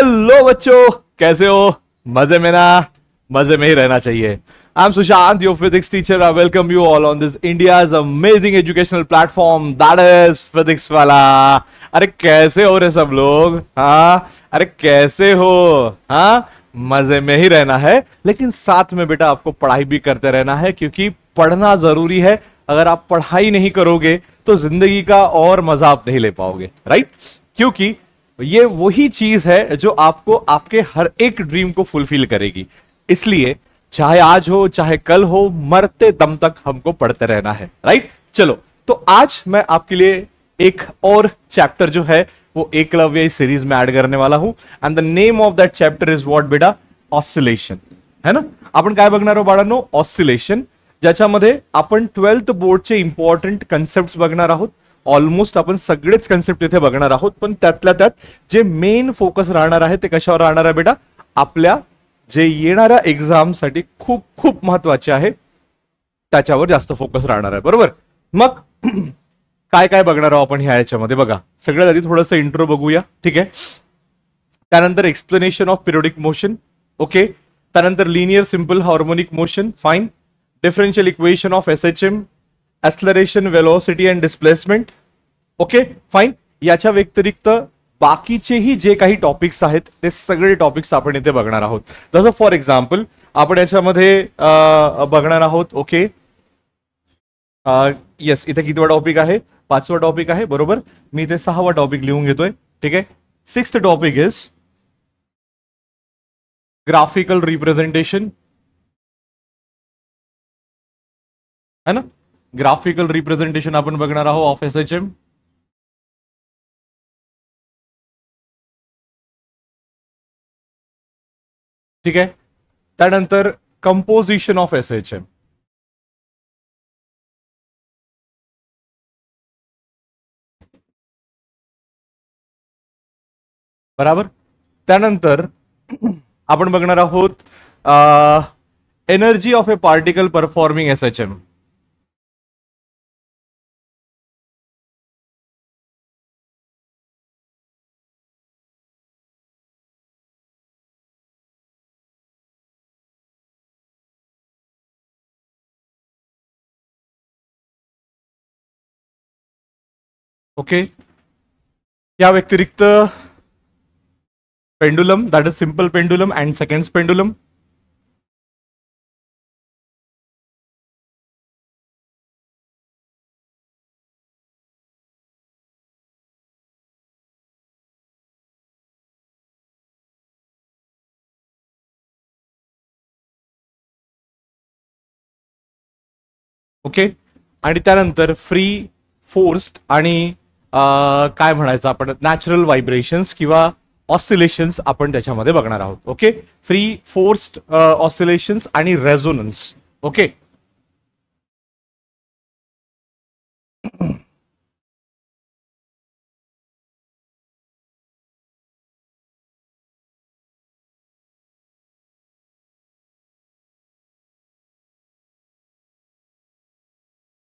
Hello बच्चों, कैसे हो? मजे में ना? मजे में ही रहना चाहिए। I am Sushant, your physics teacher. I welcome you all on this India's amazing educational platform that is physics वाला। अरे कैसे हो रे सब लोग? हाँ, अरे कैसे हो? हाँ, मजे में ही रहना है, लेकिन साथ में बेटा आपको पढ़ाई भी करते रहना है, क्योंकि पढ़ना जरूरी है। अगर आप पढ़ाई नहीं करोगे तो जिंदगी का और मजा आप नहीं ले पाओगे, राइट? क्योंकि ये वही चीज है जो आपको आपके हर एक ड्रीम को फुलफिल करेगी। इसलिए चाहे आज हो चाहे कल हो, मरते दम तक हमको पढ़ते रहना है, राइट? चलो, तो आज मैं आपके लिए एक और चैप्टर जो है वो एकलव्य सीरीज में ऐड करने वाला हूं। And the name of that chapter is what बेटा? ऑसिलेशन, है ना? आपण काय बघणार आहोत बाळांनो? ऑसिलेशन, ज्याच्यामध्ये आपण 12th बोर्डचे इंपॉर्टंट कन्सेप्ट बघणार आहोत। ऑलमोस्ट आपण सगळेच कन्सेप्ट इथे बघणार आहोत, पण त्यातल्या त्यात जे मेन फोकस राहणार आहे ते कशावर राहणार आहे बेटा? आपल्या जे येणाऱ्या एक्झाम साठी खूप खूप महत्वाचे आहे त्याच्यावर जास्त फोकस राहणार आहे, बरोबर? मग काय काय बघणार आहोत आपण ह्या याच्यामध्ये? बघा, सगळ्यात आधी थोडंसं इंट्रो बघूया, ठीक आहे? त्यानंतर explanation of periodic motion, okay? त्यानंतर linear simple harmonic motion, fine. Differential equation of SHM, acceleration, velocity and displacement, okay fine. याच्या व्यतिरिक्त बाकीचेही जे काही टॉपिक्स आहेत ते सगळे टॉपिक्स आपण इथे बघणार आहोत. जसं फॉर एक्झाम्पल आपण याच्यामध्ये बघणार आहोत, ओके, येस, इथे कितवा टॉपिक आहे? 5वा टॉपिक आहे, बरोबर? मी इथे 6वा टॉपिक लिहून घेतोय, ठीक आहे? 6th topic is graphical representation, है ना? ग्राफिकल रिप्रेझेंटेशन आपण बघणार आहोत ऑफ एसएचएम. ठीक आहे? त्यानंतर कंपोजिशन ऑफ एसएचएम, बराबर? त्यानंतर आपण बघणार आहोत energy of a particle performing SHM. Okay? या व्यतिरिक्त pendulum, that is simple pendulum and seconds pendulum. Okay? आणि त्यानंतर फ्री, फोर्स्ड आणि काय म्हणायचं आपण, नॅचरल व्हायब्रेशन्स किंवा ऑसिलेशन्स आपण त्याच्यामध्ये बघणार आहोत. ओके? फ्री, फोर्स्ड ऑसिलेशन्स आणि रेझोनन्स. ओके?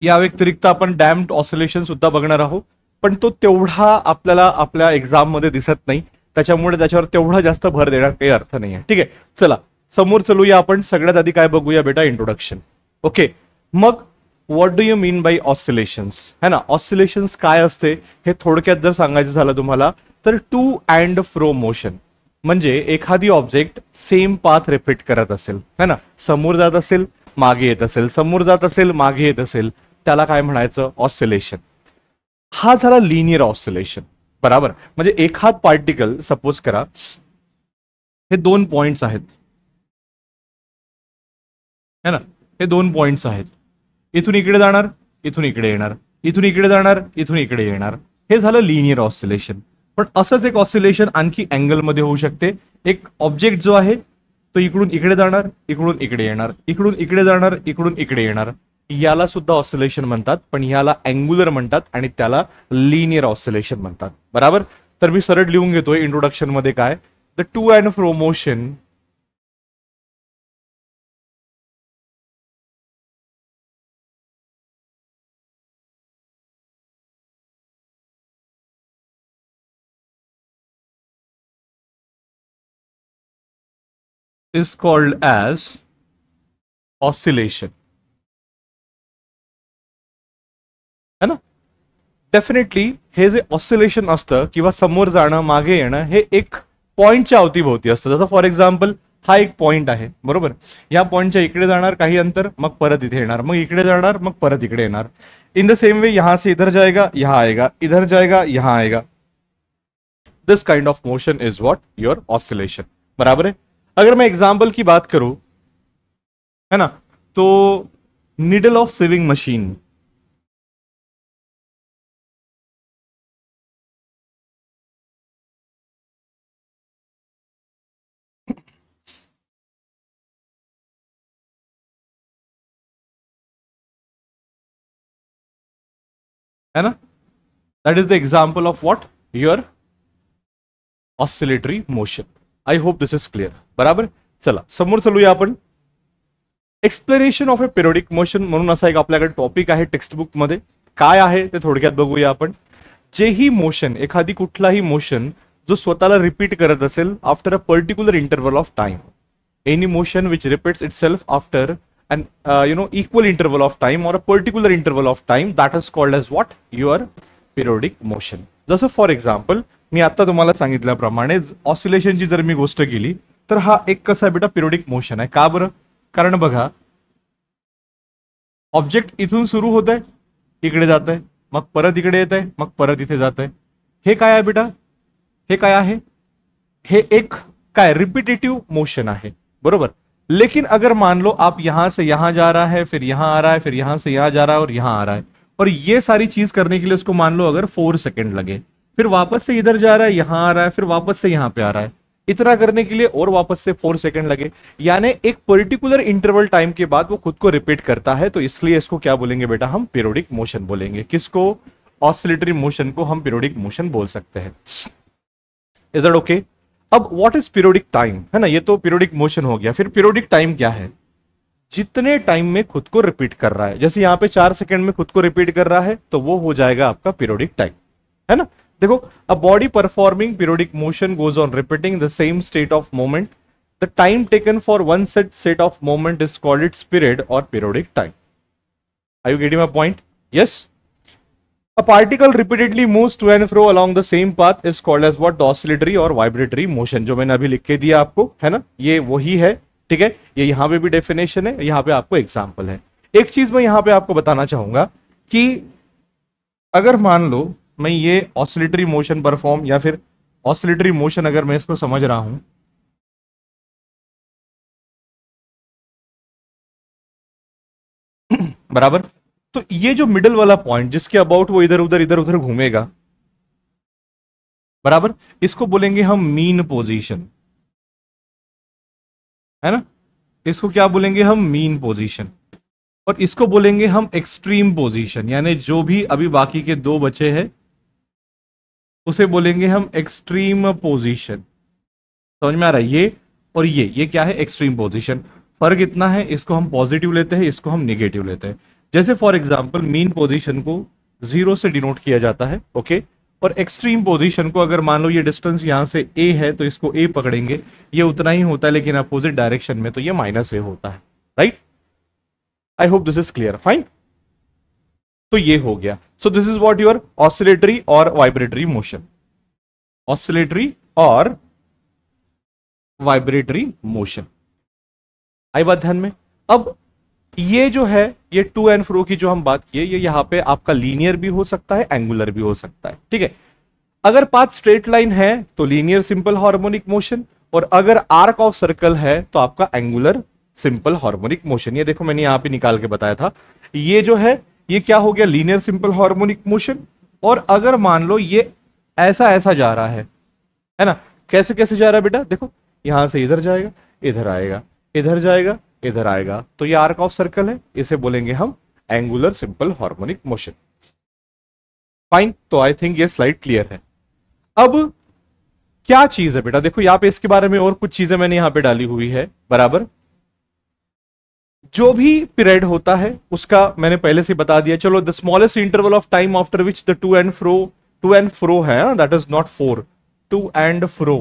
या व्यतिरिक्त आपण डॅम्ड ऑसिलेशन सुद्धा बघणार आहोत, पण तो तेवढा आपल्याला आपल्या एक्झाम मध्ये दिसत नाही, त्याच्यामुळे त्याच्यावर तेवढा जास्त भर देण्यात काही अर्थ नाही आहे. ठीक आहे? चला समोर चलूया. आपण सगळ्यात आधी काय बघूया बेटा? Introduction. Okay? Mug what do you mean by oscillations, है ना? ऑसिलेशन्स काय असते हे थोडक्यात जर सांगायचं झालं तुम्हाला तर टू अँड फ्रो मोशन, म्हणजे एखादी ऑब्जेक्ट सेम पाथ रिपीट करत असेल, है ना? समोर जात असेल, मागे येत असेल, समोर जात असेल, मागे येत असेल, त्याला काय म्हणायचं? ऑसिलेशन. हा झाला लिनियर ऑसिलेशन, बराबर? म्हणजे एखाद पार्टिकल, सपोज करा हे 2 पॉइंट्स आहेत, है ना? हे 2 पॉइंट्स आहेत. इथून इकडे जाणार, इथून इकडे येणार, इथून इकडे जाणार, इथून इकडे येणार. हे झालं लिनियर ऑसिलेशन. पण असंच एक ऑसिलेशन आणखी अँगल मध्ये होऊ शकते. एक ऑब्जेक्ट जो आहे तो इकडून इकडे जाणार, इकडून इकडे येणार, इकडून इकडे जाणार, इकडून इकडे येणार. याला सुद्धा ऑसिलेशन म्हणतात, पण याला अँग्युलर म्हणतात आणि त्याला लिनियर ऑसिलेशन म्हणतात, बराबर? तर मी सरळ लिहून घेतोय इंट्रोडक्शन मध्ये काय, the to and fro motion is called as oscillation, है ना. डेफिनेटली हे जे ऑसिलेशन असतं किंवा समोर जाणं मागे येणं हे एक पॉइंटच्या अवतीभोवती असतं. जसं फॉर एक्झाम्पल हा एक पॉइंट आहे, बरोबर. या पॉइंटच्या इकडे जाणार काही अंतर, मग परत इथे येणार, मग इकडे जाणार, मग परत इकडे येणार. इन द सेम वे यहां से इधर जाएगा, यहां आएगा, इधर जाएगा, यहां आएगा. This kind of motion is what your oscillation. बराबर है. अगर मैं एग्जाम्पल की बात करूं, है ना, तो नीडल ऑफ सेविंग मशीन, है ना, that is the example of what your oscillatory motion. I hope this is clear. बराबर. चला समोर चलूया आपण. Explanation of A periodic motion म्हणून असा एक आपल्याकडे टॉपिक आहे टेक्स्टबुक मध्ये. काय आहे ते थोडक्यात बघूया आपण. जेही मोशन, एखादी कुठलाही मोशन जो स्वतःला रिपीट करत असेल after a particular interval of time, any motion which repeats itself after an equal interval of time or a particular interval of time, that is called as what your periodic motion. जसं for example मी आता तुम्हाला सांगितल्याप्रमाणे ऑसिलेशनची जर मी गोष्ट केली तर हा एक कसा बेटा पिरियोडिक मोशन आहे. का बरं? कारण बघा ऑब्जेक्ट इथून सुरू होत आहे, इकडे जात आहे, मग परत इकडे येत आहे, मग परत इथे जात आहे. हे काय आहे बेटा? हे काय आहे? हे एक काय रिपीटेटिव्ह मोशन आहे, बरोबर. लेकिन अगर मान लो आप यहां से यहां जा रहा है, फिर यहां आ रहा है, फिर यहां से यहां जा रहा है और यहां आ रहा है, और ये सारी चीज करने के लिए उसको मान लो अगर 4 सेकंड लगे, फिर वापस से इधर जा रहा है, यहां आ रहा है, फिर वापस से यहां पे आ रहा है, इतना करने के लिए और वापस से 4 सेकंड लगे, यानी एक पर्टिकुलर इंटरवल टाइम के बाद वो खुद को रिपीट करता है. तो इसलिए इसको क्या बोलेंगे बेटा? हम पीरियोडिक मोशन बोलेंगे. किसको? ऑसिलेटरी मोशन को हम पीरियोडिक मोशन बोल सकते हैं. Is that okay? अब व्हाट इज पीरियोडिक टाइम, है ना, ये तो पीरियोडिक मोशन हो गया. फिर पीरियोडिक टाइम क्या है? जितने टाइम में खुद को रिपीट कर रहा है. जैसे यहां पे 4 सेकंड में खुद को रिपीट कर रहा है तो वो हो जाएगा आपका पीरियोडिक टाइम, है ना. देखो, a body performing periodic motion goes on repeating the same state of moment. The time taken for one set state of moment is called its period और periodic time. Are you getting my point? Yes. A particle repeatedly moves to and fro along the same path is called as what? The oscillatory or vibratory motion. जो मैंने अभी लिख के दिया आपको, है ना, ये वही है. ठीक है, ये यहां पे भी डेफिनेशन है, यहां पे आपको एग्जांपल है. एक चीज मैं यहां पे आपको बताना चाहूंगा कि अगर मान लो मैं ये ऑसिलेटरी मोशन परफॉर्म या फिर ऑसिलेटरी मोशन अगर मैं इसको समझ रहा हूं, बराबर, तो ये जो मिडल वाला पॉइंट जिसके अबाउट वो इधर उधर घूमेगा, बराबर, इसको बोलेंगे हम मीन पोजीशन, है ना. इसको क्या बोलेंगे हम? Mean position. और इसको बोलेंगे हम एक्सट्रीम पोजीशन, यानी जो भी अभी बाकी के 2 बचे हैं उसे बोलेंगे हम एक्सट्रीम पोजीशन. समझ में आ रहा है? ये और ये क्या है? Extreme position. फर्क इतना है, इसको हम पॉजिटिव लेते हैं, इसको हम निगेटिव लेते हैं. जैसे फॉर एग्जांपल मीन पोजीशन को 0 से डिनोट किया जाता है, ओके. और एक्सट्रीम पोजीशन को अगर मान लो ये डिस्टेंस यहां से a है तो इसको a पकड़ेंगे, ये उतना ही होता है लेकिन अपोजिट डायरेक्शन में तो ये -a होता है, right. I hope this is clear. Fine. तो ये हो गया. सो this is what your oscillatory और वाइब्रेटरी मोशन. ऑसिलेटरी और वाइब्रेटरी मोशन. आई बात ध्यान में? अब ये जो है, ये टू एंड फ्रो की जो हम बात किए, ये यहां पे आपका लीनियर भी हो सकता है, एंगुलर भी हो सकता है. ठीक है. अगर पाथ स्ट्रेट लाइन है तो लीनियर सिंपल हार्मोनिक मोशन, और अगर आर्क ऑफ सर्कल है तो आपका एंगुलर सिंपल हार्मोनिक मोशन. ये देखो मैंने यहां पे निकाल के बताया था. ये जो है ये क्या हो गया? Linear simple harmonic motion. और अगर मान लो ये ऐसा ऐसा जा रहा है ना, कैसे कैसे जा रहा है बेटा? देखो, यहां से इधर जाएगा, इधर आएगा, इधर जाएगा, इधर आएगा, तो ये आर्क ऑफ सर्कल है, इसे बोलेंगे हम angular simple harmonic motion. Fine. तो आई थिंक ये स्लाइड क्लियर है. अब क्या चीज है बेटा? देखो यहां पे इसके बारे में और कुछ चीजें मैंने यहां पे डाली हुई है, बराबर. जो भी पीरियड होता है उसका मैंने पहले से बता दिया. चलो, the smallest interval of time after which the to and fro है, that is not 4, to and fro.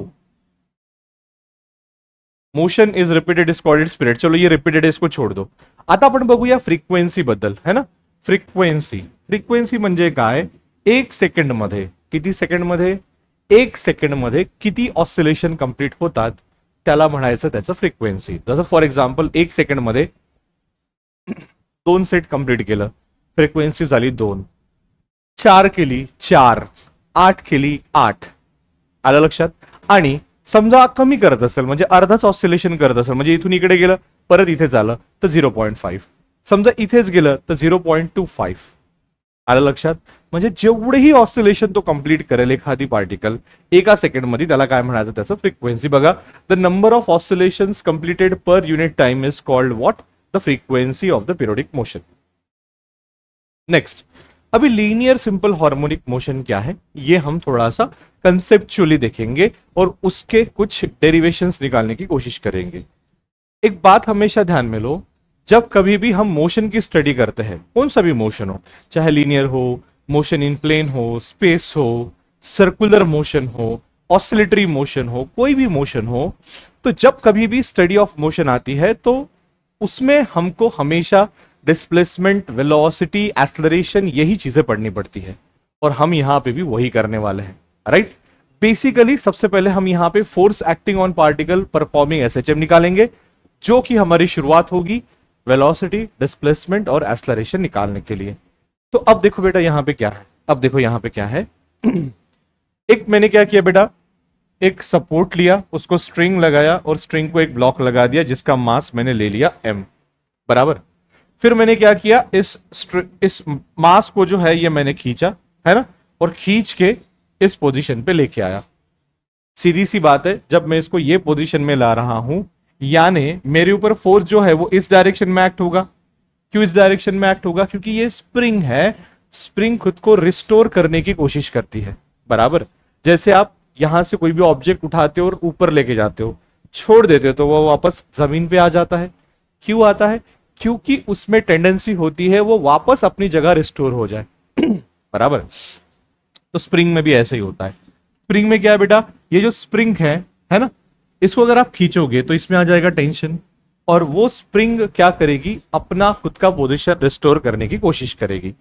Motion is repeated is called its period. चलो ये रिपीटेड है, इसको छोड़ दो. आता आपण बघूया फ्रिक्वेन्सी बद्दल, है ना. फ्रिक्वेन्सी म्हणजे काय, एक सेकंड मध्ये किती सेकंड मध्ये, एक सेकंड मध्ये किती ऑसिलेशन कंप्लीट होतात त्याला म्हणायचं त्याचं फ्रिक्वेन्सी. जसं फॉर एक्झाम्पल एक सेकंड मध्ये 2 सेट कंप्लीट केलं, फ्रिक्वेन्सी झाली 2. 4 केली 4, 8 केली 8. आलं लक्षात. आणि समजा कमी करत असेल म्हणजे अर्धाच ऑसिलेशन करत असेल, म्हणजे इथून इकडे गेलं परत इथे झालं तर 0.5. समजा इथेच गेलं तर 0.25. आलं लक्षात. म्हणजे जेवढेही ऑसिलेशन तो कंप्लीट करेल एखादी पार्टिकल एका सेकंड मध्ये, त्याला काय म्हणायचं त्याचं फ्रिक्वेन्सी. बघा, the number of oscillations completed per unit time is called what, the frequency of the periodic motion. Next, अभी लीनियर सिंपल हार्मोनिक मोशन क्या है ये हम थोड़ा सा कंसेप्चुअली देखेंगे और उसके कुछ डेरिवेशंस निकालने की कोशिश करेंगे. एक बात हमेशा ध्यान में लो, जब कभी भी हम मोशन की स्टडी करते हैं, कौन सा भी मोशन हो, चाहे लीनियर हो, मोशन इन प्लेन हो, स्पेस हो, सर्कुलर मोशन हो, ऑसिलेटरी मोशन हो, कोई भी मोशन हो, तो जब कभी भी स्टडी ऑफ मोशन आती है तो उसमें हमको हमेशा डिस्प्लेसमेंट, वेलोसिटी, एक्सेलरेशन यही चीजें पढ़नी पड़ती है. और हम यहां पे भी वही करने वाले हैं. राइट. बेसिकली सबसे पहले हम यहां पे force acting on particle performing SHM निकालेंगे, जो कि हमारी शुरुआत होगी वेलोसिटी, डिस्प्लेसमेंट और एक्सेलरेशन निकालने के लिए. तो अब देखो बेटा यहां पे क्या है, अब देखो यहां पे क्या है. एक मैंने क्या किया बेटा, एक सपोर्ट लिया, उसको स्ट्रिंग लगाया और स्ट्रिंग को एक ब्लॉक लगा दिया जिसका मास मैंने ले लिया m, बराबर. फिर मैंने क्या किया, इस मास को जो है ये मैंने खींचा, है ना, और खींच के इस पोजीशन पे लेके आया. सीधी सी बात है, जब मैं इसको ये पोजीशन में ला रहा हूं, यानी मेरे ऊपर फोर्स जो है वो इस डायरेक्शन में एक्ट होगा. क्यों इस डायरेक्शन में एक्ट होगा, क्योंकि ये स्प्रिंग है. स्प्रिंग खुद को रिस्टोर करने की कोशिश करती है, बराबर. जैसे आप यहां से कोई भी ऑब्जेक्ट उठाते हो और ऊपर लेके जाते हो, छोड़ देते हो तो वो वापस जमीन पे आ जाता है. क्यों आता है, क्योंकि उसमें टेंडेंसी होती है वो वापस अपनी जगह रिस्टोर हो जाए. बराबर. तो स्प्रिंग में भी ऐसे ही होता है. स्प्रिंग में क्या है बेटा, ये जो स्प्रिंग है ना, इसको अगर आप खींचोगे तो इसमें आ जाएगा टेंशन, और वो स्प्रिंग क्या करेगी, अपना खुद का पोजीशन रिस्टोर करने की कोशिश करेगी.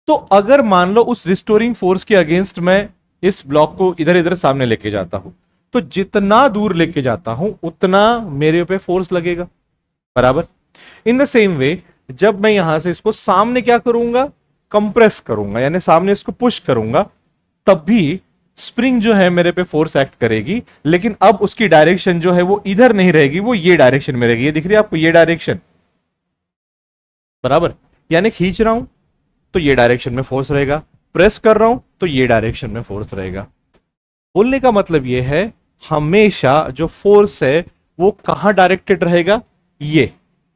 तो अगर मान लो उस रिस्टोरिंग फोर्स के अगेंस्ट मैं इस ब्लॉक को इधर इधर सामने लेके जाता हूं, तो जितना दूर लेके जाता हूं उतना मेरे पे फोर्स लगेगा, बराबर. इन द सेम वे जब मैं यहां से इसको सामने क्या करूंगा, कंप्रेस करूंगा, यानी सामने इसको पुश करूंगा, तब भी स्प्रिंग जो है मेरे पे फोर्स एक्ट करेगी, लेकिन अब उसकी डायरेक्शन जो है वो इधर नहीं रहेगी, वो ये डायरेक्शन में रहेगी. ये दिख रही है आपको, ये डायरेक्शन, बराबर. यानी खींच रहा हूं तो ये डायरेक्शन में फोर्स रहेगा, प्रेस कर रहा हूं तो ये डायरेक्शन में फोर्स रहेगा. बोलने का मतलब ये है, हमेशा जो फोर्स है वो कहां डायरेक्टेड रहेगा, ये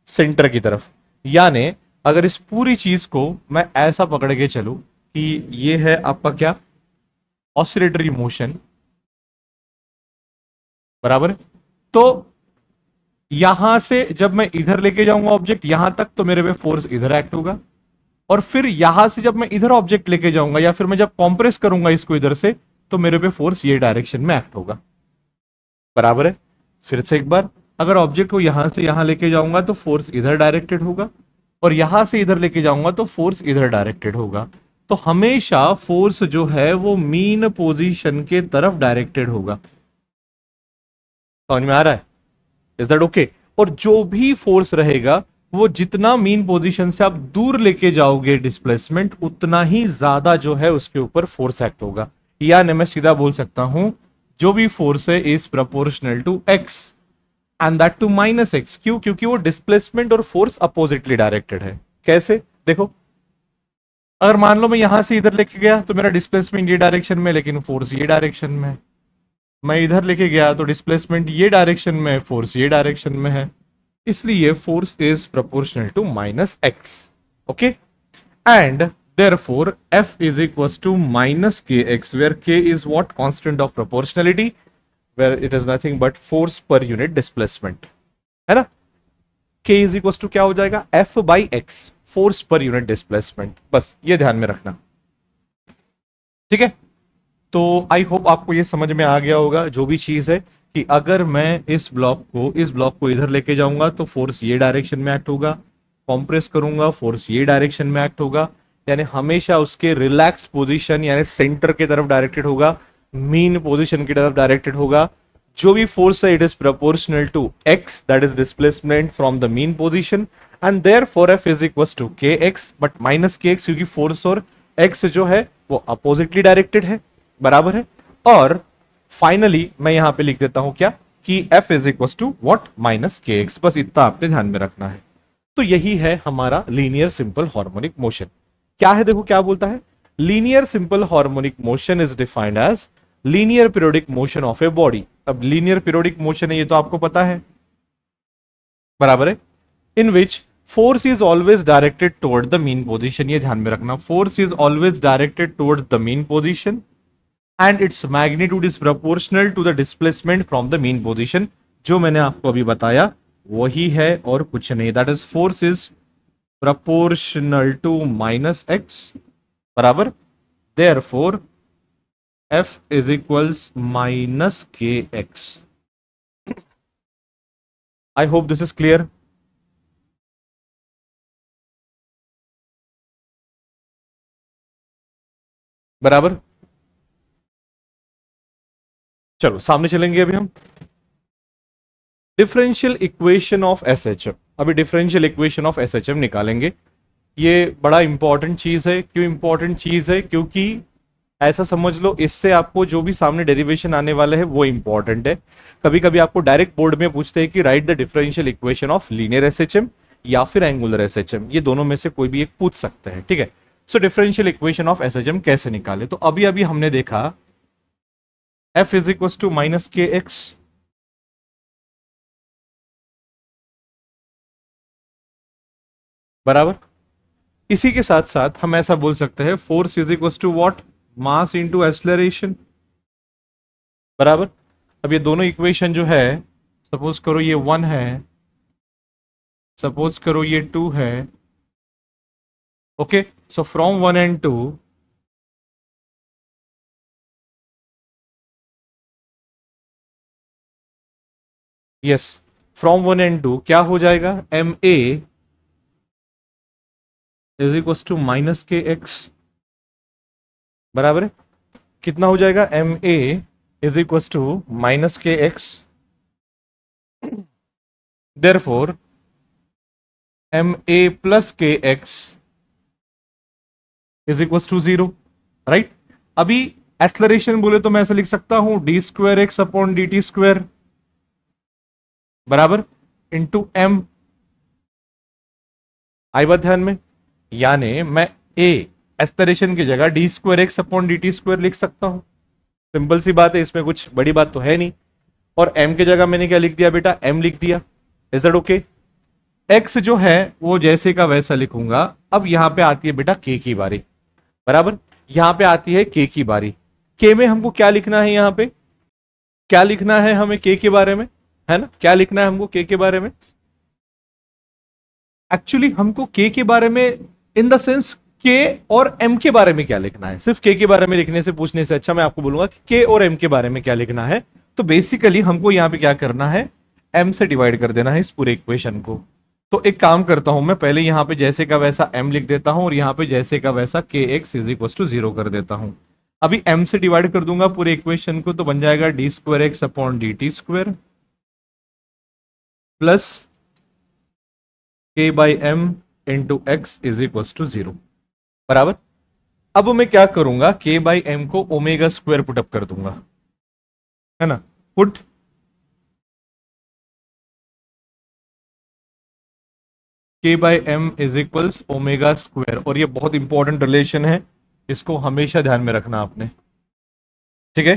सेंटर की तरफ. यानी अगर इस पूरी चीज को मैं ऐसा पकड़ के चलूं कि ये है आपका क्या, ऑसिलेटरी मोशन, बराबर. तो यहां से जब मैं इधर लेके जाऊंगा ऑब्जेक्ट यहां तक, तो मेरे पे फोर्स इधर एक्ट होगा, और फिर यहां से जब मैं इधर ऑब्जेक्ट लेके जाऊंगा, या फिर मैं जब कॉम्प्रेस करूंगा इसको इधर से, तो मेरे पे फोर्स ये डायरेक्शन में एक्ट होगा, बराबर है. फिर से एक बार, अगर ऑब्जेक्ट को यहां से यहां लेके जाऊंगा तो फोर्स इधर डायरेक्टेड होगा, और यहां से इधर लेके जाऊंगा तो फोर्स इधर डायरेक्टेड होगा. तो हमेशा फोर्स जो है वो मीन पोजीशन के तरफ डायरेक्टेड होगा. समझ में आ रहा है, इज दैट ओके. और जो भी फोर्स रहेगा वो जितना मीन पोजीशन से आप दूर लेके जाओगे डिस्प्लेसमेंट, उतना ही ज्यादा जो है उसके ऊपर फोर्स एक्ट होगा. यानी मैं सीधा बोल सकता हूं, जो भी फोर्स है is proportional to X and that to minus X. क्यों, क्योंकि वो डिस्प्लेसमेंट और फोर्स अपोजिटली डायरेक्टेड है. कैसे, देखो, अगर मान लो मैं यहां से इधर लेके गया तो मेरा डिस्प्लेसमेंट ये डायरेक्शन में, लेकिन फोर्स ये डायरेक्शन में. मैं इधर लेके गया तो डिस्प्लेसमेंट ये डायरेक्शन में, फोर्स ये डायरेक्शन में है. इसलिए force is proportional to minus x. Okay. And therefore F is equal to minus के x, where K is what, constant of proportionality, where it is nothing but force per unit displacement, है ना. K is equal to क्या हो जाएगा, F by x, force per unit displacement. बस ये ध्यान में रखना, ठीक है. तो आई होप आपको ये समझ में आ गया होगा जो भी चीज है. कि अगर मैं इस ब्लॉक को इधर लेके जाऊंगा तो फोर्स ये डायरेक्शन में एक्ट होगा, कॉम्प्रेस करूंगा फोर्स ये डायरेक्शन में एक्ट होगा, यानी हमेशा उसके रिलैक्स्ड पोजीशन यानी सेंटर की तरफ डायरेक्टेड होगा, मीन पोजीशन की तरफ डायरेक्टेड होगा। जो भी फोर्स है it is proportional to X, that is displacement from the mean position, and therefore F is equal to K X but minus के एक्स, क्योंकि फोर्स और एक्स जो है वो अपोजिटली डायरेक्टेड है, बराबर है। और फाइनली मैं यहां पे लिख देता हूं क्या, कि F is equal to what, minus के एक्स। बस इतना आपने ध्यान में रखना है। तो यही है हमारा लीनियर सिंपल हार्मोनिक मोशन। क्या है, देखो क्या बोलता है, linear simple harmonic motion is defined as linear periodic motion of a body. अब लीनियर पीरियोडिक मोशन है ये तो आपको पता है, बराबर है, in which force is always directed toward the mean position. ये ध्यान में रखना, force is always directed towards the mean position and its magnitude is proportional to the displacement from the mean position. जो मैंने आपको अभी बताया वही है और कुछ नहीं, that is force is proportional to minus x, बराबर, therefore F is equals minus के x. I hope this is clear. बराबर, चलो सामने चलेंगे अभी हम डिफरेंशियल इक्वेशन ऑफ एसएचएम। अभी डिफरेंशियल इक्वेशन ऑफ एसएचएम निकालेंगे। ये बड़ा इंपॉर्टेंट चीज है। क्यों इंपॉर्टेंट चीज है, क्योंकि ऐसा समझ लो इससे आपको जो भी सामने डेरिवेशन आने वाले है वो इंपॉर्टेंट है। कभी कभी आपको डायरेक्ट बोर्ड में पूछते हैं कि right the differential equation of linear SHM या फिर एंगुलर एसएचएम, ये दोनों में से कोई भी एक पूछ सकते हैं, ठीक है। So differential equation of SHM कैसे निकाले, तो अभी अभी हमने देखा F is equal to minus के एक्स, बराबर। इसी के साथ साथ हम ऐसा बोल सकते हैं force is equal to what, mass into acceleration, बराबर। अब ये दोनों इक्वेशन जो है, सपोज करो ये 1 है, सपोज करो ये 2 है, okay. So from 1 and 2 yes, from 1 and 2 क्या हो जाएगा, m a is equal to minus के एक्स, बराबर है। कितना हो जाएगा, m a is equal to minus के x, therefore m a plus k x is equal to 0, right. अभी एक्सलरेशन बोले तो मैं ऐसा लिख सकता हूं d square x upon D T square, बराबर, इंटू एम। आई बात ध्यान में, यानी मैं ए एक्सलरेशन की जगह D square x upon D T square लिख सकता हूं। सिंपल सी बात है, इसमें कुछ बड़ी बात तो है नहीं। और m की जगह मैंने क्या लिख दिया बेटा, m लिख दिया। Is that okay. x जो है वो जैसे का वैसा लिखूंगा। अब यहां पे आती है बेटा k की बारी, बराबर। यहां पे आती है k की बारी। k में हमको क्या लिखना है, यहां पे क्या लिखना है हमें k के बारे में, है ना, क्या लिखना है हमको k के बारे में। एक्चुअली हमको k के बारे में इन द सेंस k और m के बारे में क्या लिखना है। सिर्फ k के बारे में लिखने से पूछने से अच्छा मैं आपको बोलूंगा कि k और m के बारे में क्या लिखना है। तो बेसिकली हमको यहां पे क्या करना है, m से डिवाइड कर देना है इस पूरे इक्वेशन को। तो एक काम करता हूं मैं, पहले यहां पे जैसे का वैसा m लिख देता हूं और यहां पे जैसे का वैसा के एक्स इज इक्वल टू 0 कर देता हूं। अभी m से डिवाइड कर दूंगा पूरे इक्वेशन को, तो बन जाएगा D square x upon D T square plus k by M into X is equal to 0, बराबर। अब मैं क्या करूंगा, k बाई एम को ओमेगा स्क्वायर पुटअप कर दूंगा, है ना, put k by M is equals omega square. और ये बहुत इंपॉर्टेंट रिलेशन है, इसको हमेशा ध्यान में रखना आपने, ठीक है।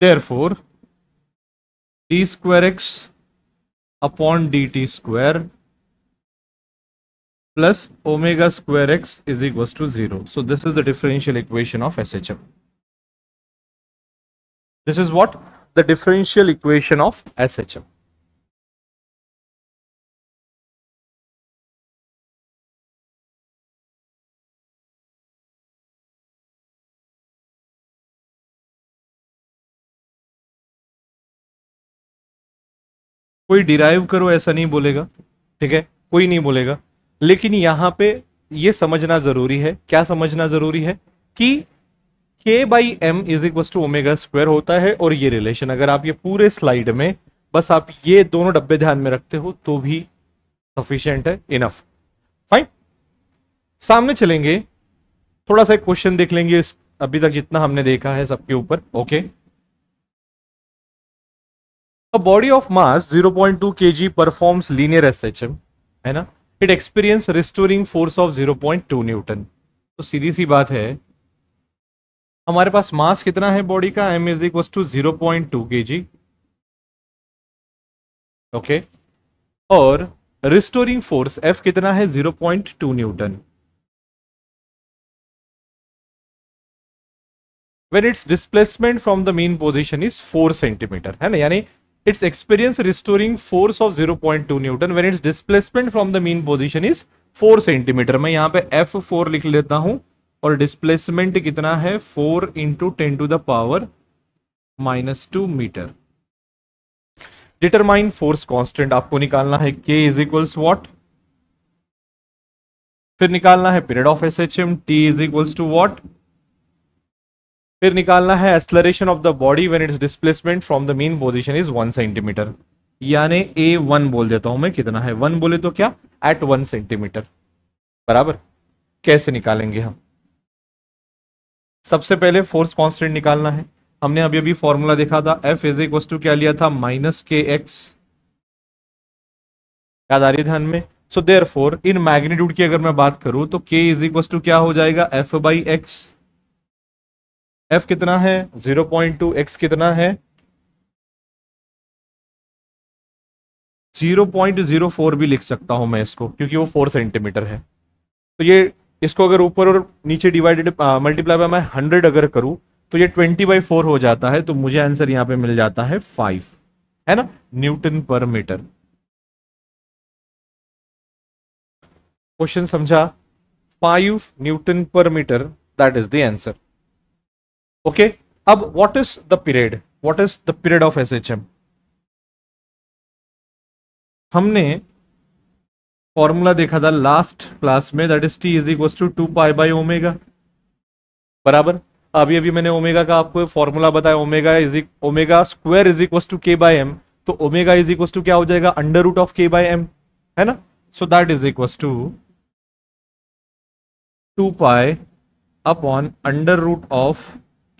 Therefore D square x upon D T square plus omega square x is equal to 0। So this is the differential equation of SHM. This is what, the differential equation of SHM. कोई derive करो ऐसा नहीं बोलेगा, ठीक है, कोई नहीं बोलेगा। लेकिन यहां पे ये समझना जरूरी है, क्या समझना जरूरी है कि k by M is equal to omega square होता है। और ये रिलेशन अगर आप ये पूरे स्लाइड में बस आप ये दोनों डब्बे ध्यान में रखते हो तो भी सफिशिएंट है, इनफ, फाइन। सामने चलेंगे, थोड़ा सा एक क्वेश्चन देख लेंगे अभी तक जितना हमने देखा है सबके ऊपर। Okay, a body of mass 0.2 kg performs linear SHM, है ना, it experience restoring force of 0.2 Newton. तो सीधी सी बात है, हमारे पास मास कितना है बॉडी का, m is equal to 0.2 kg, okay, और रिस्टोरिंग फोर्स F कितना है 0.2 newton. When its displacement from the mean position is 4 centimetre, है ना, यानी its experience restoring force of 0.2 newton when its displacement from the mean position is 4 centimetre. मैं यहां पे F4 लिख लेता हूं और डिस्प्लेसमेंट कितना है 4 into 10 to the power -2 metre. Determine force constant आपको निकालना है, K इज इक्वल्स व्हाट, फिर निकालना है period of SHM, T is equals to what, फिर निकालना है acceleration of the body when its displacement from the mean position is 1 centimetre, यानी A1 बोल देता हूं मैं, कितना है 1 बोले तो क्या, एट 1 सेंटीमीटर, बराबर। कैसे निकालेंगे हम, सबसे पहले फोर्स कांस्टेंट निकालना है। हमने अभी अभी फॉर्मूला देखा था, F इज इक्वल टू क्या लिया था, -kx, याद आ रही है ध्यान में। सो देयरफॉर इन मैग्नीट्यूड की अगर मैं बात करूं तो K इज इक्वल टू क्या हो जाएगा, F बाई एक्स। F कितना है 0.2, x कितना है 0.04 भी लिख सकता हूं मैं इसको, क्योंकि वो 4 सेंटीमीटर है। तो ये इसको अगर ऊपर और नीचे डिवाइडेड मल्टीप्लाई बाय मैं 100 अगर करूं तो ये 20/4 हो जाता है। तो मुझे आंसर यहां पे मिल जाता है 5, है ना, न्यूटन पर मीटर। क्वेश्चन समझा, 5 newton per metre, that is the answer. Okay, अब what is the period, what is the period of SHM. हमने फॉर्मूला देखा था लास्ट क्लास में, that is T is equal to 2 pi omega, बराबर। अभी अभी मैंने ओमेगा का आपको फॉर्मूला बताया, omega square is equal to K by m, तो ओमेगा इज इक्वल टू क्या हो जाएगा, under root of K by m, है ना। So that is equal to 2 pi upon under root of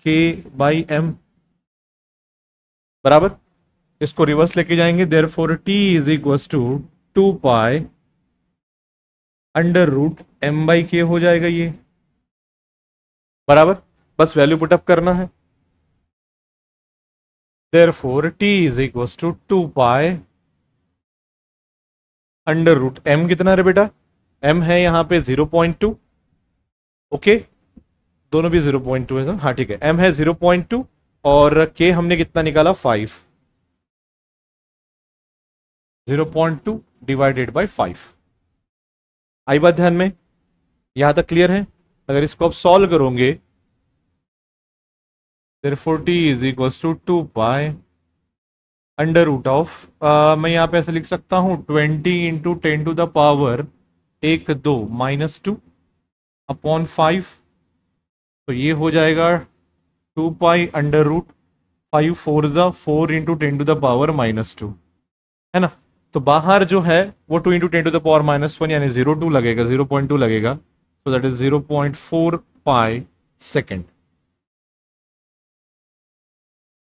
K by M, बराबर। इसको reverse लेके जाएंगे, therefore T is equal to 2 pi under root M by K हो जाएगा ये, बराबर। बस वैल्यू पुटअप करना है, therefore T is equal to 2 pi under root M कितना रे बेटा, M है यहां पे 0.2, ओके, दोनों भी 0.2 है, हाँ ठीक है, M है 0.2 और K हमने कितना निकाला 5, 0.2 डिवाइडेड बाय 5। आई बात ध्यान में, यहां तक क्लियर है। अगर इसको आप सॉल्व करोगे, therefore T is equal to 2 pi under root of, मैं यहां पे ऐसे लिख सकता हूं 20 into 10 to the power 1 2 -2 upon 5, तो ये हो जाएगा 2 pi under root 5 4 into 10 to the power -2, है ना। तो बाहर जो है वो 2 इंटू 10 टू द पावर -1 यानी 0.2 लगेगा, 0.2 लगेगा, तो दैट इज 0.4 पाई सेकेंड,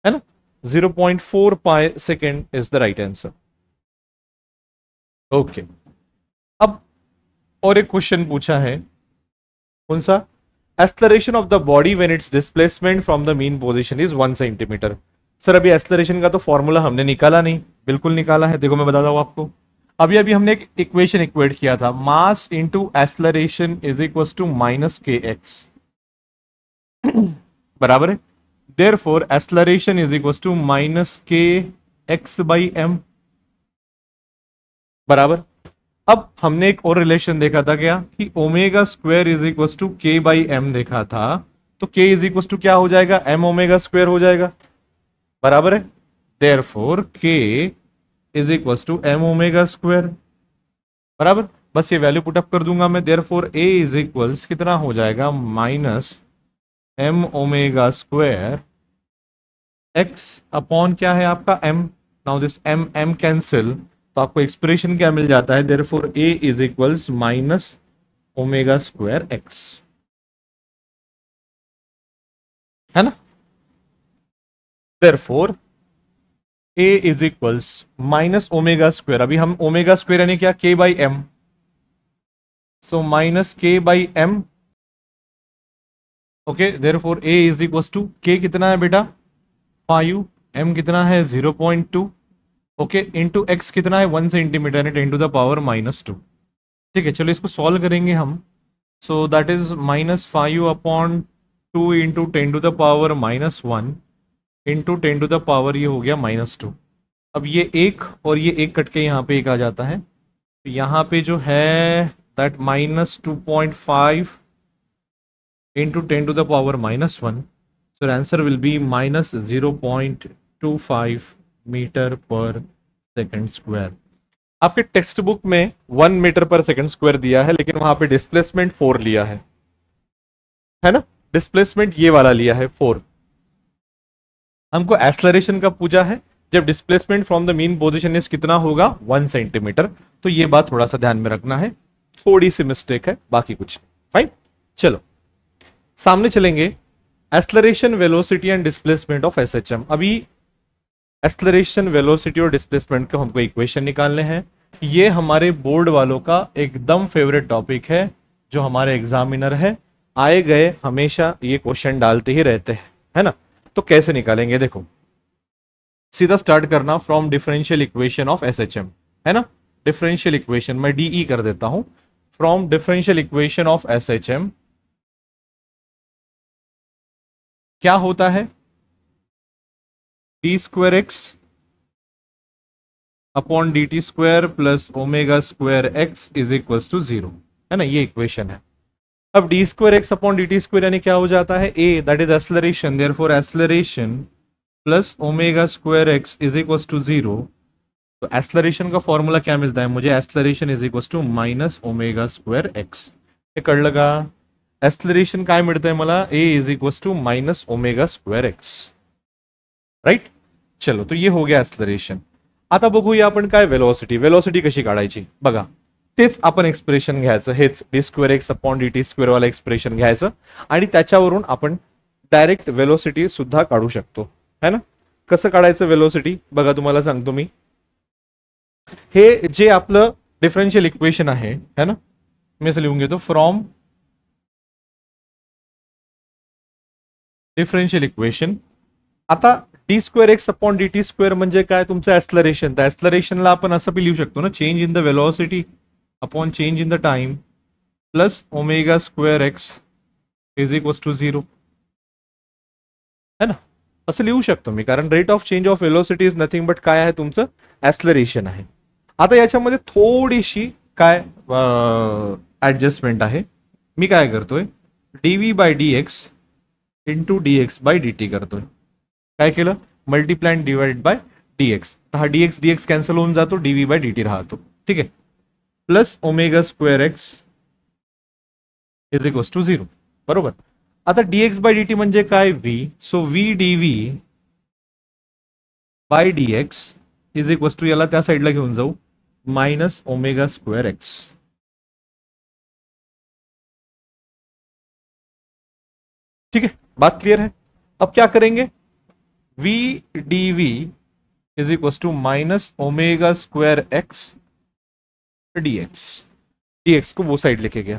है ना, 0.4 पाई second is the right answer. Okay, अब और एक क्वेश्चन पूछा है, कौन सा, acceleration of the body when its displacement from the mean position is 1 centimetre. Sir अभी एक्सेलरेशन का तो फॉर्मूला हमने निकाला नहीं, बिल्कुल निकाला है, देखो मैं बताता हूं आपको। अभी अभी हमने एक इक्वेशन इक्वेट किया था, mass into acceleration is equal to -kx, बराबर है। Therefore acceleration is equal to -kx by m, बराबर। अब हमने एक और रिलेशन देखा था क्या, कि omega square is equal to K by M देखा था, तो K इज इक्वल टू क्या हो जाएगा, m ओमेगा स्क्वायर हो जाएगा, बराबर है। Therefore K is equal to M omega square, बराबर। बस ये वैल्यू पुटअप कर दूंगा मैं, देयरफॉर ए इज इक्वल्स कितना हो जाएगा, minus M omega square x upon क्या है आपका M. Now this M M cancel, तो आपको एक्सप्रेशन क्या मिल जाता है, therefore A is equals minus omega square X, है ना। Therefore A is equals minus omega square, अभी हम ओमेगा स्क्वायर यानी क्या, K by M, so minus K by M. Okay, therefore A is equals to, K कितना है बेटा 5, M कितना है 0.2, ओके, इंटू एक्स कितना है 1 सेंटीमीटर, 10 टू द पावर -2। ठीक है, चलो इसको सॉल्व करेंगे हम। So that is -5 upon 2 into 10 to the power -1 into 10 to the power, ये हो गया -2। अब ये एक और ये एक कट के यहाँ पे एक आ जाता है, तो यहाँ पे जो है that -2.5 into 10 to the power -1, so the answer will be minus 0.25 metre पर सेकेंड स्क्वायर। आपके टेक्स्ट बुक में 1 मीटर पर सेकेंड स्क्वायर दिया है, लेकिन वहां पे डिस्प्लेसमेंट 4 लिया है ना, डिस्प्लेसमेंट ये वाला लिया है 4। हमको एक्सेलरेशन का पूछा है, जब displacement from the mean position is कितना होगा 1 सेंटीमीटर, तो ये बात थोड़ा सा ध्यान में रखना है, थोड़ी सी मिस्टेक है, बाकी कुछ फाइन। चलो सामने चलेंगे, acceleration velocity and displacement of SHM. अभी एक्सेलरेशन वेलोसिटी और डिस्प्लेसमेंट को हमको इक्वेशन निकालने हैं। ये हमारे बोर्ड वालों का एकदम फेवरेट टॉपिक है, जो हमारे एग्जामिनर है, आए गए हमेशा ये क्वेश्चन डालते ही रहते हैं, है ना। तो कैसे निकालेंगे, देखो सीधा स्टार्ट करना from differential equation of SHM, है ना। डिफरेंशियल इक्वेशन मैं डीई कर देता हूं, from differential equation of SHM क्या होता है, d square x upon D T square plus omega square x is equal to 0, है ना, ये इक्वेशन है। अब d square x upon D T square यानी क्या हो जाता है, a that is acceleration, therefore acceleration plus omega square x is equal to 0। तो एक्सेलरेशन का फॉर्मूला क्या मिलता है मुझे, acceleration is equal to minus omega square x. ये कर लगा, एक्सेलरेशन काय मिळतंय है मला, a is equal to minus omega square x, right. चलो तो ये हो गया एक्सेलरेशन। आता बघूया आपण काय वेलोसिटी, वेलोसिटी कशी काढायची बघा, तेच आपण एक्सप्रेशन घ्यायचं, हेच d square x upon D t square वाला एक्सप्रेशन घ्यायचं आणि त्याच्यावरून आपण डायरेक्ट वेलोसिटी सुद्धा काढू शकतो, है ना। कसं काढायचं वेलोसिटी बघा, तुम्हाला सांगतो मी, हे जे आपलं डिफरेंशियल इक्वेशन आहे, है ना, मी असं लिहून घेतो, फ्रॉम डिफरेंशियल इक्वेशन। आता D square x upon D t square म्हणजे काय, तुमचं एक्सेलरेशन, त्या एक्सेलरेशनला आपण असं पण लिहू शकतो ना, change in the velocity upon change in the time plus omega square X is equal to 0, है ना, असं लिहू शकतो मी, कारण rate of change of velocity is nothing but काय आहे, तुमचं एक्सेलरेशन आहे। आता याच्यामध्ये थोडीशी काय ऍडजस्टमेंट आहे, मी काय करतोय, DV by D X into D X by D T करतोय, काय केलं, multiply and divide by D X, हा डी एक्स कॅन्सल होऊन जातो, डीवी बाय डी टी राहतो, ठीक आहे, plus omega square X is equal to 0, बरोबर। आता डीएक्स बाय डी टी म्हणजे काय, V, so V DV by D X is equal to, याला त्या साईडला घेऊन जाऊ, माइनस ओमेगा स्क्वेअर एक्स, ठीक है, बात क्लियर है। अब क्या करेंगे, v dv is equal to minus omega square X dx, dx को वो साइड लेके गया।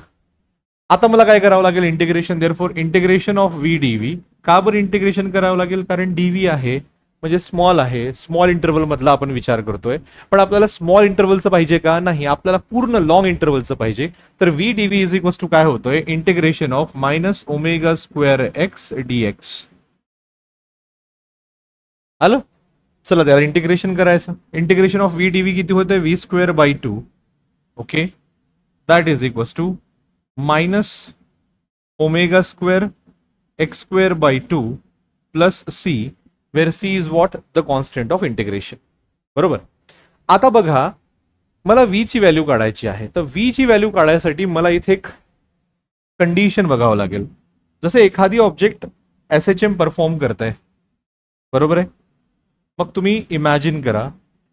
आता मला काय करावं लागेल, integration, therefore integration of v dv, का बरं इंटिग्रेशन करावं लागेल, कारण dv आहे म्हणजे स्मॉल आहे, स्मॉल इंटरवल मधला आपण विचार करतोय, पण आपल्याला स्मॉल इंटरवलचं पाहिजे का, नाही, आपल्याला पूर्ण लॉंग इंटरवलचं पाहिजे, तर v dv is equal to काय होतोय, integration of minus omega square X dx, आलं। चला त्याला इंटिग्रेशन करायचं, इंटिग्रेशन ऑफ v dv किती होतंय, v square by 2, okay, that is equal to minus omega square X square by 2 plus c, where c is what, the constant of integration, बरोबर। आता बघा, मला v ची व्हॅल्यू काढायची आहे. तर v ची व्हॅल्यू काढायसाठी मला इथे एक कंडिशन बघावं लागेल. जसं एखादी ऑब्जेक्ट SHM परफॉर्म करत आहे, बरोबर आहे. मग तुम्ही इमॅजिन करा,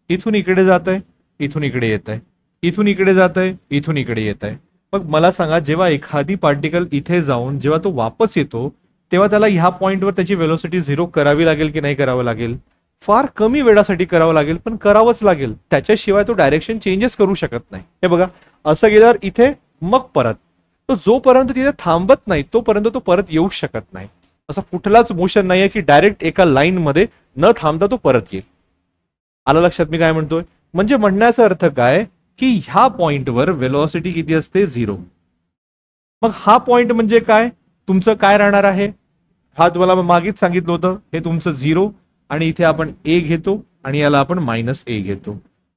इथून इकडे जात आहे, इथून इकडे येत आहे, इथून इकडे जात आहे, इथून इकडे येत आहे. मग मला सांगा, जेव्हा एखादी पार्टिकल इथे जाऊन जेव्हा तो वापस येतो, तेव्हा त्याला ह्या पॉइंटवर त्याची वेलोसिटी 0 करावी लागेल की नाही करावं लागेल? फार कमी वेळासाठी करावं लागेल, पण करावंच लागेल. त्याच्याशिवाय तो डायरेक्शन चेंजेस करू शकत नाही. हे बघा, असं गेल्यावर इथे, मग परत. तो जोपर्यंत तिथे थांबत नाही तोपर्यंत तो परत येऊ शकत नाही. असं कुठलाच मोशन नाहीये की डायरेक्ट एका लाईन मध्ये न थांबता तो परत येईल. आलं लक्षात मी काय म्हणतोय? म्हणजे म्हणण्याचा अर्थ काय, की ह्या पॉइंटवर वेलोसिटी किती असते? 0. मग हा पॉइंट म्हणजे काय, तुमचं काय राहणार आहे? हा तुम्हाला मागेच सांगितलं होतं, हे तुमचं 0 आणि इथे आपण a घेतो आणि याला आपण -a घेतो.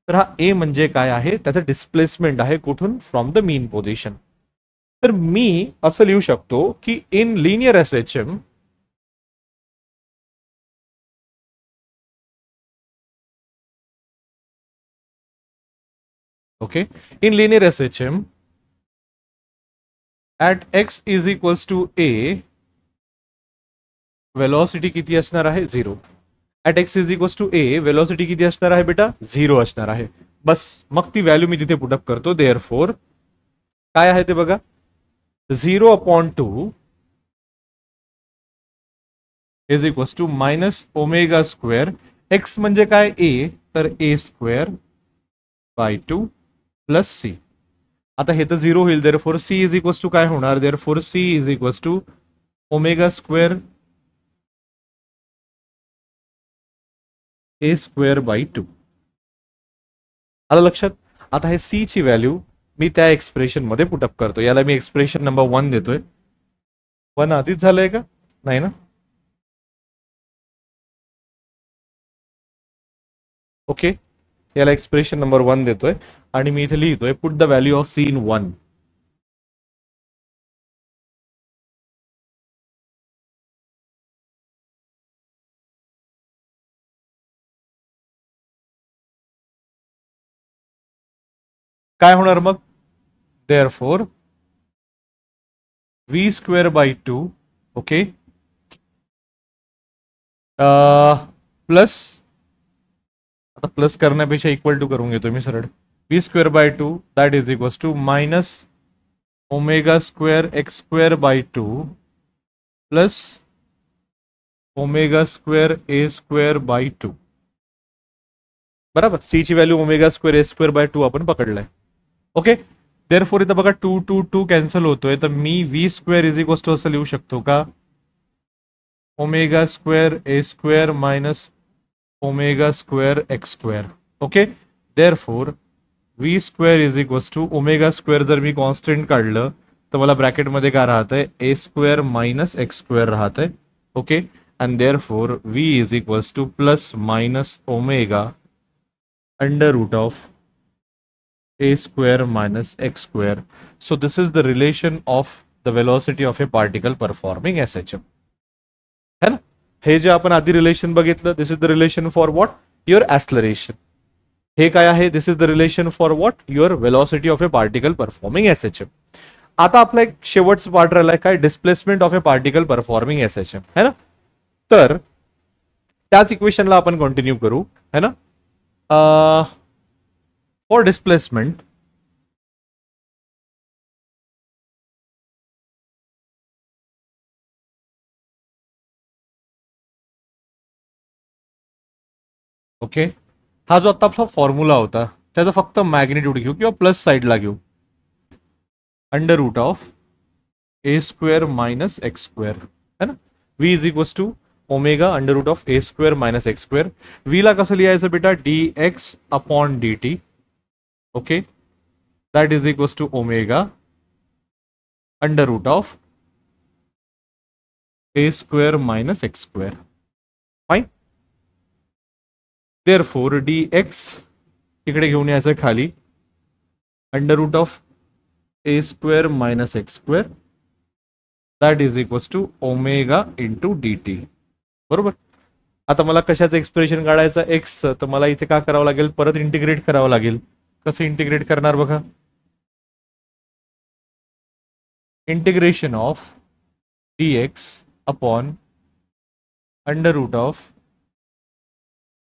तर हा a म्हणजे काय आहे? त्याचं डिस्प्लेसमेंट आहे. कुठून? From the mean position. तर मी असं लिहू शकतो की in linear SHM okay, in linear SHM at x is equals to a, velocity किती असणार आहे? 0. at x is equals to a, velocity किती असणार आहे बेटा? 0 असणार आहे. बस, मग ती व्हॅल्यू मी तिथे पुटअप करतो. देअरफोर काय आहे ते बघा, 0/2 इज इक्वल्स टू -ω². x म्हणजे काय? a, तर a² प्लस c. आता हे तर 0 होईल. Therefore c is equals to काय होणार? Therefore c is equals to ω² a²/2. आलं लक्षात? आता हे c ची व्हॅल्यू मी त्या एक्सप्रेशन मध्ये पुटअप करतो. याला मी एक्सप्रेशन नंबर 1 देतोय. 1 आधीच झालंय का? नाही ना? ओके, याला एक्सप्रेशन नंबर 1 देतोय आणि मी इथे लिहितोय, put the value of c in 1. काय होणार मग? देअरफोर v²/2 ओके प्लस, आता प्लस करण्यापेक्षा इक्वल टू करून घेतो मी सरळ. v²/2 that is equals to -ω² x²/2 plus ω² a²/2. बरोबर. c ची व्हॅल्यू ω² a²/2 आपण पकडलाय. ओके, देअरफोर इथं बघा 2 2 2 कॅन्सल होतोय, तर मी v² इज इक्वल्स टू असं लिहू शकतो का? ω² a² minus ω² x². Okay, therefore v² is equals to ω² जर मी कॉन्स्टंट काढलं तर मला ब्रॅकेटमध्ये काय राहतंय? a² मायनस x² राहतंय. Okay, and therefore v is equals to plus minus omega under root of a² minus x². So this is the relation of the velocity of a particle performing SHM. है ना? हे जे आपण आधी relation बघितलं, this is the relation for what? Your acceleration. हे काय आहे? This is the relation for what? Your velocity of a particle performing SHM. आता आपला एक शेवटचा पार्ट राहिलाय काय? Displacement of a particle performing SHM, है ना? तर त्याच इक्वेशनला आपण कंटिन्यू करू, है ना? फॉर डिस्प्लेसमेंट ओके, हा जो आता आपला फॉर्म्युला होता त्याचा फक्त मॅग्निट्यूड घेऊ किंवा प्लस साइडला घेऊ. Under root of a² minus x², है ना? v is equals to omega under root of a² minus x². v ला कसं लिहायचं बेटा? dx/dt. Okay, that is equals to omega under root of a² minus x². Fine. Therefore dx इकडे घेऊन यायचं खाली, under root of a² minus x², that is equals to omega into dt. बरोबर. आता मला कशाचं एक्सप्रेशन काढायचं एक्स, तर मला इथे काय करावं लागेल, परत इंटिग्रेट करावं लागेल. कसं इंटिग्रेट करणार बघा, integration of dx upon under root of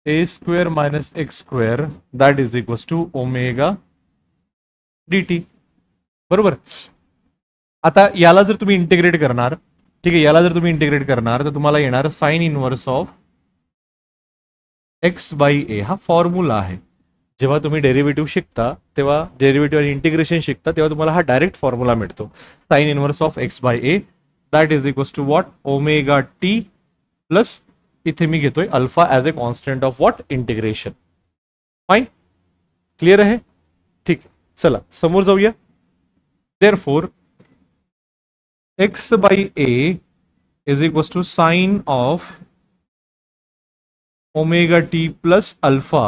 a square minus x square that is equal to omega dt. बरोबर. आता याला जर तुम्ही इंटिग्रेट करणार, ठीक आहे, याला जर तुम्ही इंटिग्रेट करणार तर तुम्हाला येणार sine inverse of x by a. हा फॉर्म्युला आहे. जेव्हा तुम्ही डेरिव्हेटिव्ह शिकता तेव्हा, डेरिव्हेटिव्ह आणि इंटिग्रेशन शिकता तेव्हा तुम्हाला हा डायरेक्ट फॉर्म्युला मिळतो. Sine inverse of x by a that is equal to what, omega t plus इथे मी घेतोय alpha as a constant of what, integration. Fine, clear आहे. ठीक, चला समोर जाऊया. Therefore x by a is equal to sine of omega t plus alpha,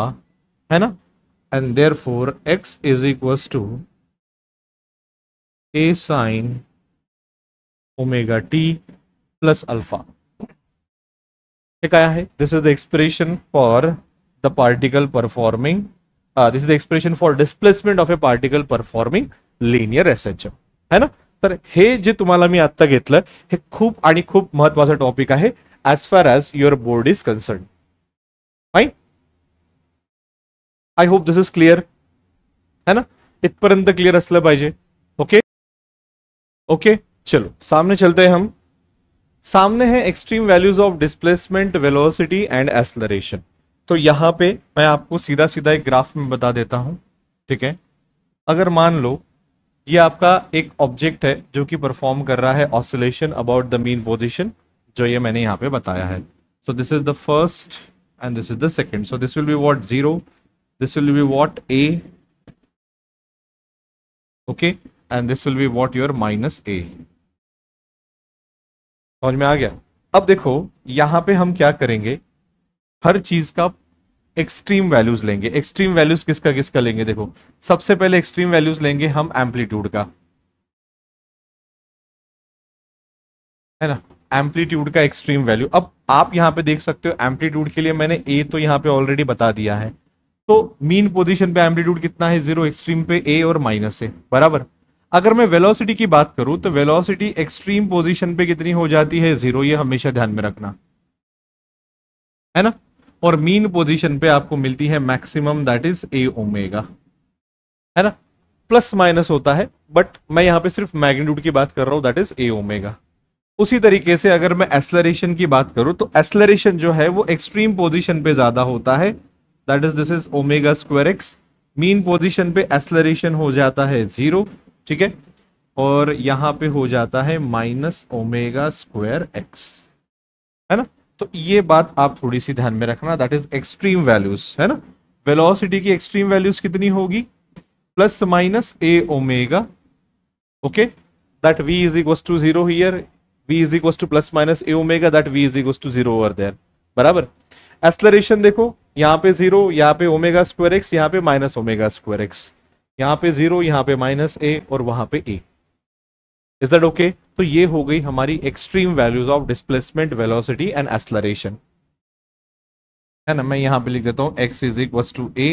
है ना, and therefore x is equals to a sin omega t plus alpha. हे काय आहे? This is the expression for the particle performing, this is the expression for displacement of a particle performing linear SHM, है ना. तर हे जे तुम्हाला मी आता घेतलं हे खूप आणि खूप महत्वाचा टॉपिक आहे as far as your board is concerned. Fine. I hope this is clear, है ना. इतपर्यंत क्लियर असलं पाहिजे. ओके ओके, चलो सामने चलते हैं हम. सामने है extreme values of displacement, velocity and acceleration. तो यहां पे मैं आपको सीधा सीधा एक ग्राफ में बता देता हूं, ठीक है. अगर मान लो ये आपका एक ऑब्जेक्ट है जो कि परफॉर्म कर रहा है oscillation about the mean position, जो ये मैंने यहां पे बताया है. सो this is the first and this is the second. So this will be what, 0. This will be what, A, okay, and this will be what, your minus A. समझ में आ गया. अब देखो यहां पे हम क्या करेंगे, हर चीज का एक्सट्रीम वैल्यूज लेंगे. एक्सट्रीम वैल्यूज किसका किसका लेंगे, देखो सबसे पहले एक्सट्रीम वैल्यूज लेंगे हम एम्पलीट्यूड का, है ना. एम्पलीट्यूड का एक्सट्रीम वैल्यू. अब आप यहां पे देख सकते हो एम्पलीट्यूड के लिए मैंने A तो यहां पे ऑलरेडी बता दिया है. तो मीन पोजीशन पे एम्पलीट्यूड कितना है, 0. एक्सट्रीम पे A और माइनस है, बराबर. अगर मैं वेलोसिटी की बात करूं तो वेलोसिटी एक्सट्रीम पोजीशन पे कितनी हो जाती है, 0. ये हमेशा ध्यान में रखना, है ना. और मीन पोजीशन पे आपको मिलती है maximum, that is A omega, है ना. प्लस माइनस होता है बट मैं यहां पे सिर्फ मैग्नीट्यूड की बात कर रहा हूं, दैट इज A ओमेगा. उसी तरीके से अगर मैं एक्सेलरेशन की बात करूं तो एक्सेलरेशन जो है वो एक्सट्रीम पोजीशन पे ज्यादा होता है, that is this is omega square x. Mean position पे एक्सेलरेशन हो जाता है 0, ठीक है, और यहां पे हो जाता है माइनस ओमेगा स्क्वायर एक्स, है ना. तो ये बात आप थोड़ी सी ध्यान में रखना, दैट इज एक्सट्रीम वैल्यूज, है ना. वेलोसिटी की एक्सट्रीम वैल्यूज कितनी होगी, plus minus A omega, okay, that V is equal to 0 here, V is equal to plus minus A omega, that V is equal to 0 over there, बराबर. Acceleration देखो यहां पे 0, यहां पे ओमेगा स्क्वायर एक्स, यहां पे माइनस ओमेगा स्क्वायर एक्स, यहां पे 0, यहां पे माइनस A और वहां पे A. Is that okay. तो ये हो गई हमारी extreme values of displacement, velocity and acceleration, है ना. मैं यहां पे लिख देता हूं x is equal to A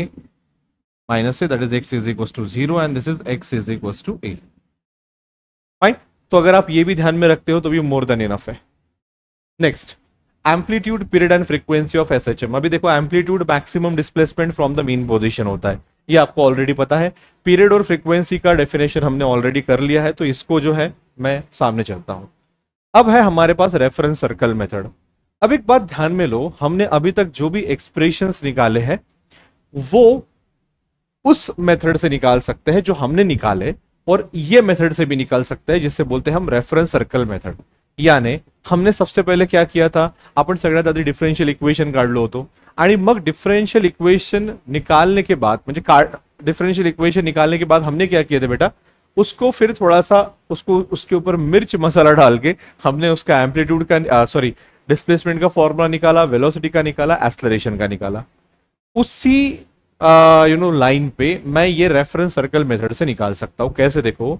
minus A, that is x is equal to 0 and this is x is equal to A. Fine. तो अगर आप ये भी ध्यान में रखते हो तो भी मोर देन इनफ है. Next, amplitude, period and frequency of SHM. अभी देखो amplitude maximum displacement from the mean position होता है, ये आपको ऑलरेडी पता है. पीरियड और फ्रीक्वेंसी का डेफिनेशन हमने ऑलरेडी कर लिया है, तो इसको जो है मैं सामने चलता हूं. अब है हमारे पास रेफरेंस सर्कल मेथड. अब एक बात ध्यान में लो, हमने अभी तक जो भी एक्सप्रेशंस निकाले हैं वो उस मेथड से निकाल सकते हैं जो हमने निकाले, और ये मेथड से भी निकाल सकते हैं जिससे बोलते हैं हम रेफरेंस सर्कल मेथड. याने हमने सबसे पहले क्या किया था, आपण सगळ्यात आधी डिफरेंशियल इक्वेशन काढलो होतो, आणि मग डिफरेंशियल इक्वेशन निकालने के बाद, म्हणजे डिफरेंशियल इक्वेशन निकालने के बाद हमने क्या किया था बेटा, उसको फिर थोड़ा सा उसको उसके ऊपर मिर्च मसाला डाल के हमने उसका एम्पलीट्यूड का सॉरी डिस्प्लेसमेंट का फॉर्मूला निकाला, वेलोसिटी का निकाला, एक्सेलरेशन का निकाला. उसी लाइन पे मैं ये रेफरेंस सर्कल मेथड से निकाल सकता हूं. कैसे, देखो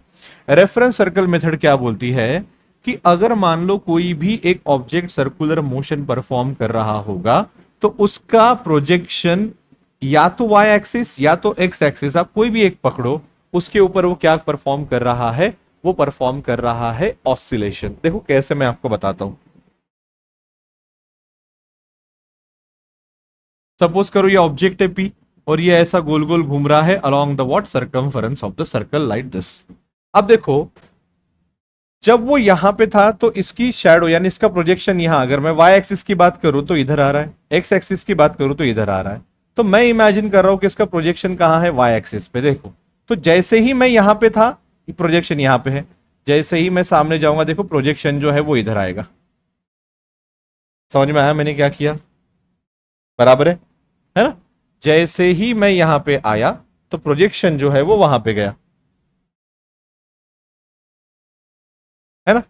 रेफरेंस सर्कल मेथड क्या बोलती है कि अगर मान लो कोई भी एक ऑब्जेक्ट सर्कुलर मोशन परफॉर्म कर रहा होगा तो उसका प्रोजेक्शन या तो वाई एक्सिस या तो एक्स एक्सिस, आप कोई भी एक पकड़ो, उसके ऊपर वो क्या परफॉर्म कर रहा है, वो परफॉर्म कर रहा है ऑसिलेशन। देखो कैसे, मैं आपको बताता हूं। सपोज करो ये ऑब्जेक्ट है पी और ये ऐसा गोल गोल घूम रहा है along the what circumference of the circle like this. अब देखो जब वो यहां पे था तो इसकी शैडो यानी इसका प्रोजेक्शन यहां, अगर मैं वाई एक्सिस की बात करूं तो इधर आ रहा है, एक्स एक्सिस की बात करूं तो इधर आ रहा है। तो मैं इमेजिन कर रहा हूं कि इसका प्रोजेक्शन कहां है, वाई एक्सिस पे। देखो तो जैसे ही मैं यहां पे था प्रोजेक्शन यहां पे है, जैसे ही मैं सामने जाऊंगा देखो प्रोजेक्शन जो है वो इधर आएगा। समझ में आया मैंने क्या किया? बराबर है ना? जैसे ही मैं यहां पे आया तो प्रोजेक्शन जो है वो वहां पे गया, है ना?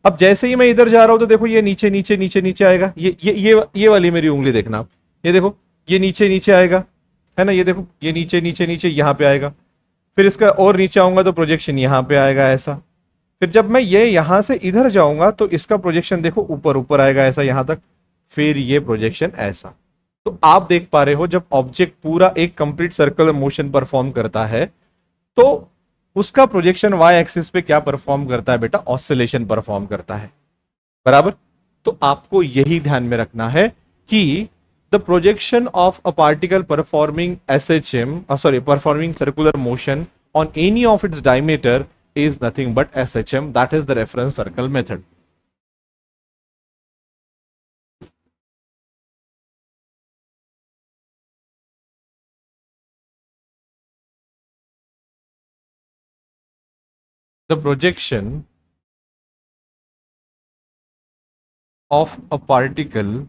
अब जैसे ही मैं इधर जा रहा हूं तो देखो ये नीचे नीचे नीचे नीचे आएगा, ये वाली मेरी उंगली देखना आप, ये देखो ये नीचे नीचे आएगा, है ना? ये देखो ये नीचे नीचे नीचे यहां पे आएगा, फिर इसका और नीचे आऊंगा तो प्रोजेक्शन यहां पे आएगा ऐसा। फिर जब मैं ये यहां से इधर जाऊंगा तो इसका प्रोजेक्शन देखो ऊपर ऊपर आएगा ऐसा यहां तक, फिर ये प्रोजेक्शन ऐसा। तो आप देख पा रहे हो जब ऑब्जेक्ट पूरा एक कंप्लीट सर्कुलर मोशन परफॉर्म करता है तो उसका प्रोजेक्शन वाई एक्सिस पे क्या परफॉर्म करता है बेटा, ऑसिलेशन परफॉर्म करता है। बराबर? तो आपको यही ध्यान में रखना है कि the projection of a particle performing SHM sorry performing circular motion on any of its diameter is nothing but SHM, that is the reference circle method. The projection of a particle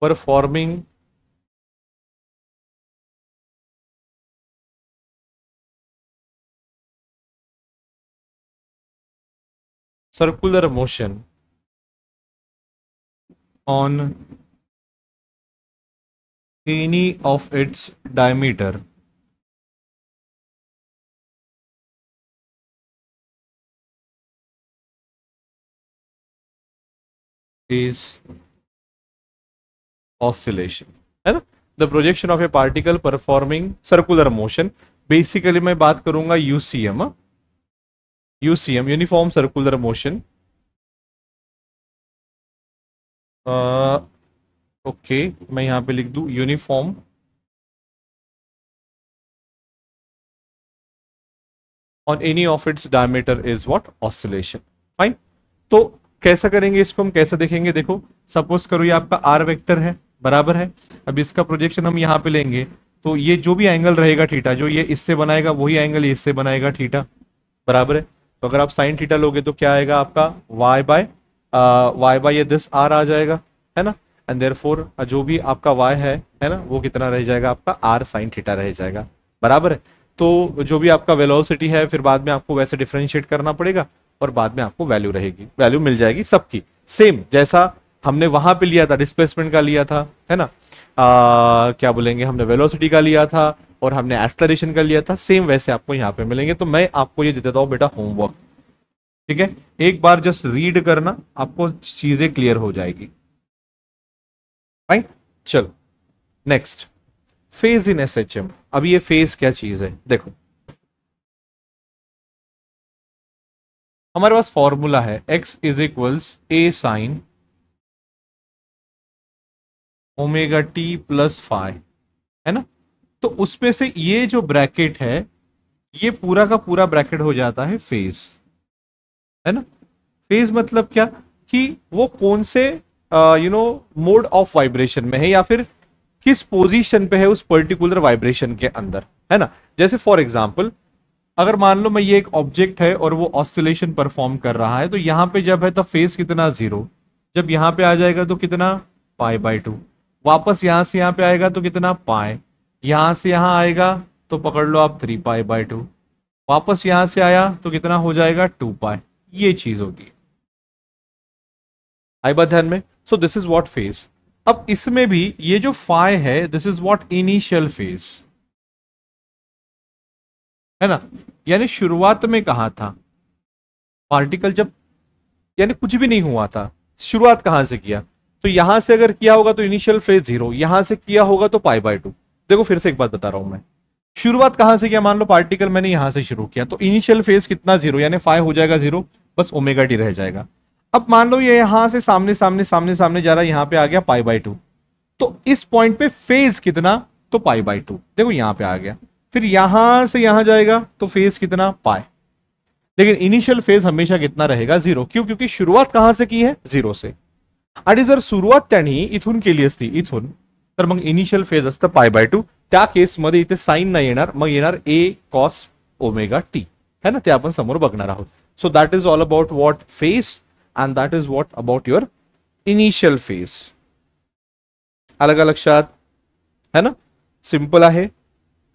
performing circular motion on any of its diameter is oscillation, है ना? The projection of a particle performing circular motion, basically मैं बात करूंगा UCM, UCM uniform circular motion. Okay मैं यहां पे लिख दूं uniform on any of its diameter is what, oscillation. Fine. तो कैसा करेंगे इसको, हम कैसे देखेंगे? देखो सपोज करो ये आपका आर वेक्टर है, बराबर है। अब इसका प्रोजेक्शन हम यहाँ पे लेंगे तो ये जो भी एंगल रहेगा थीटा, जो ये इससे बनाएगा वही एंगल ये इससे बनाएगा थीटा, बराबर है। तो अगर आप साइन थीटा लोगे तो क्या आएगा आपका वाई बाय ये दिस आर आ जाएगा, है ना? एंड देयरफॉर जो भी आपका वाई है ना, वो कितना रह जाएगा आपका आर साइन थीटा रह जाएगा, बराबर है। तो जो भी आपका वेलोसिटी है फिर बाद में आपको वैसे डिफरेंशिएट करना पड़ेगा और बाद में आपको वैल्यू रहेगी, वैल्यू मिल जाएगी सबकी सेम, जैसा हमने वहां पे लिया था डिस्प्लेसमेंट का लिया था, है ना? क्या बोलेंगे, हमने वेलोसिटी का लिया था और हमने एक्सेलरेशन का लिया था, सेम वैसे आपको यहाँ पे मिलेंगे। तो मैं आपको ये दे देता हूँ बेटा होमवर्क, ठीक है? एक बार जस्ट रीड करना, आपको चीजें क्लियर हो जाएगी। फाइन, चलो नेक्स्ट, फेज इन एसएचएम। अब ये फेज क्या चीज है? देखो हमारे पास फॉर्मूला है x is equals a sign omega t plus five, है ना? तो उसमें से ये जो ब्रैकेट है ये पूरा का पूरा ब्रैकेट हो जाता है फेज, है ना? फेज मतलब क्या कि वो कौन से मोड ऑफ वाइब्रेशन में है या फिर किस पोजीशन पे है उस पर्टिकुलर वाइब्रेशन के अंदर, है ना? जैसे फॉर एग्जांपल अगर मान लो मैं ये एक ऑब्जेक्ट है और वो ऑसिलेशन परफॉर्म कर रहा है तो यहां पे जब है तो फेज कितना 0, जब यहां पे आ जाएगा तो कितना π/2, वापस यहां से यहां पे आएगा तो कितना पाए, यहां से यहां आएगा तो पकड़ लो आप 3π/2, वापस यहां से आया तो कितना हो जाएगा 2π। ये चीज होती है, आई बात ध्यान में? सो दिस इज व्हाट फेज। अब इसमें भी ये जो फाई है, this is what initial phase, है ना, यानी शुरुआत में कहा था पार्टिकल जब, यानी कुछ भी नहीं हुआ था, शुरुआत कहां से किया, तो यहां से अगर किया होगा तो इनिशियल फेज 0, यहां से किया होगा तो π/2। देखो फिर से एक बात बता रहा हूं मैं, शुरुआत कहां से किया, मान लो पार्टिकल मैंने यहां से शुरू किया, तो इनिशियल फेज कितना 0, यानी फाई हो जाएगा 0, बस ω_t रह जाएगा। अब मान लो ये यहां से सामने सामने सामने सामने जा रहा है, यहां पे आ गया π/2, तो इस पॉइंट पे फेज कितना, तो π/2, देखो यहां पे आ गया। फिर यहां से यहां जाएगा तो फेज कितना, पाई, लेकिन इनिशियल फेज हमेशा कितना रहेगा, 0। क्यों, क्योंकि शुरुआत कहां से की है, 0 से। आणि जर सुरुवात त्यांनी इथून केली असती, इथून, तर मग इनिशियल फेज असतं π/2, त्या केसमध्ये इथे साइन नाही येणार, मग येणार a cos ω_t, है ना, ते आपण समोर बघणार आहोत। So that is all about what phase and that is what about your initial phase. आलं का लक्षात, है ना, सिंपल आहे,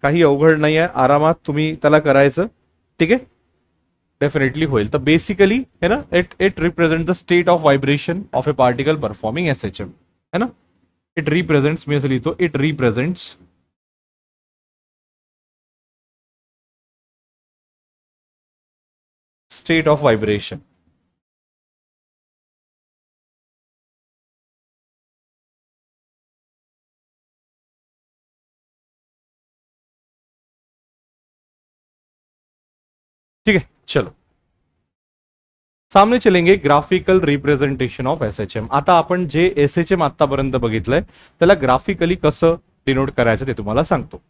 काही अवघड नाही आहे, आरामात तुम्ही त्याला करायचं, ठीक आहे, डेफिनेटली होईल। तर बेसिकली है ना, it represent the state of vibration of a particle performing SHM, है ना, इट रिप्रेजेंट्स, मी असं लिहितो, it represents state of vibration, ठीक है। चलो सामने चलेंगे ग्राफिकल रिप्रेझेंटेशन ऑफ SHM। आता आपण जे SHM आतापर्यंत बघितलंय त्याला ग्राफिकली कसं डिनोट करायचं ते तुम्हाला सांगतो।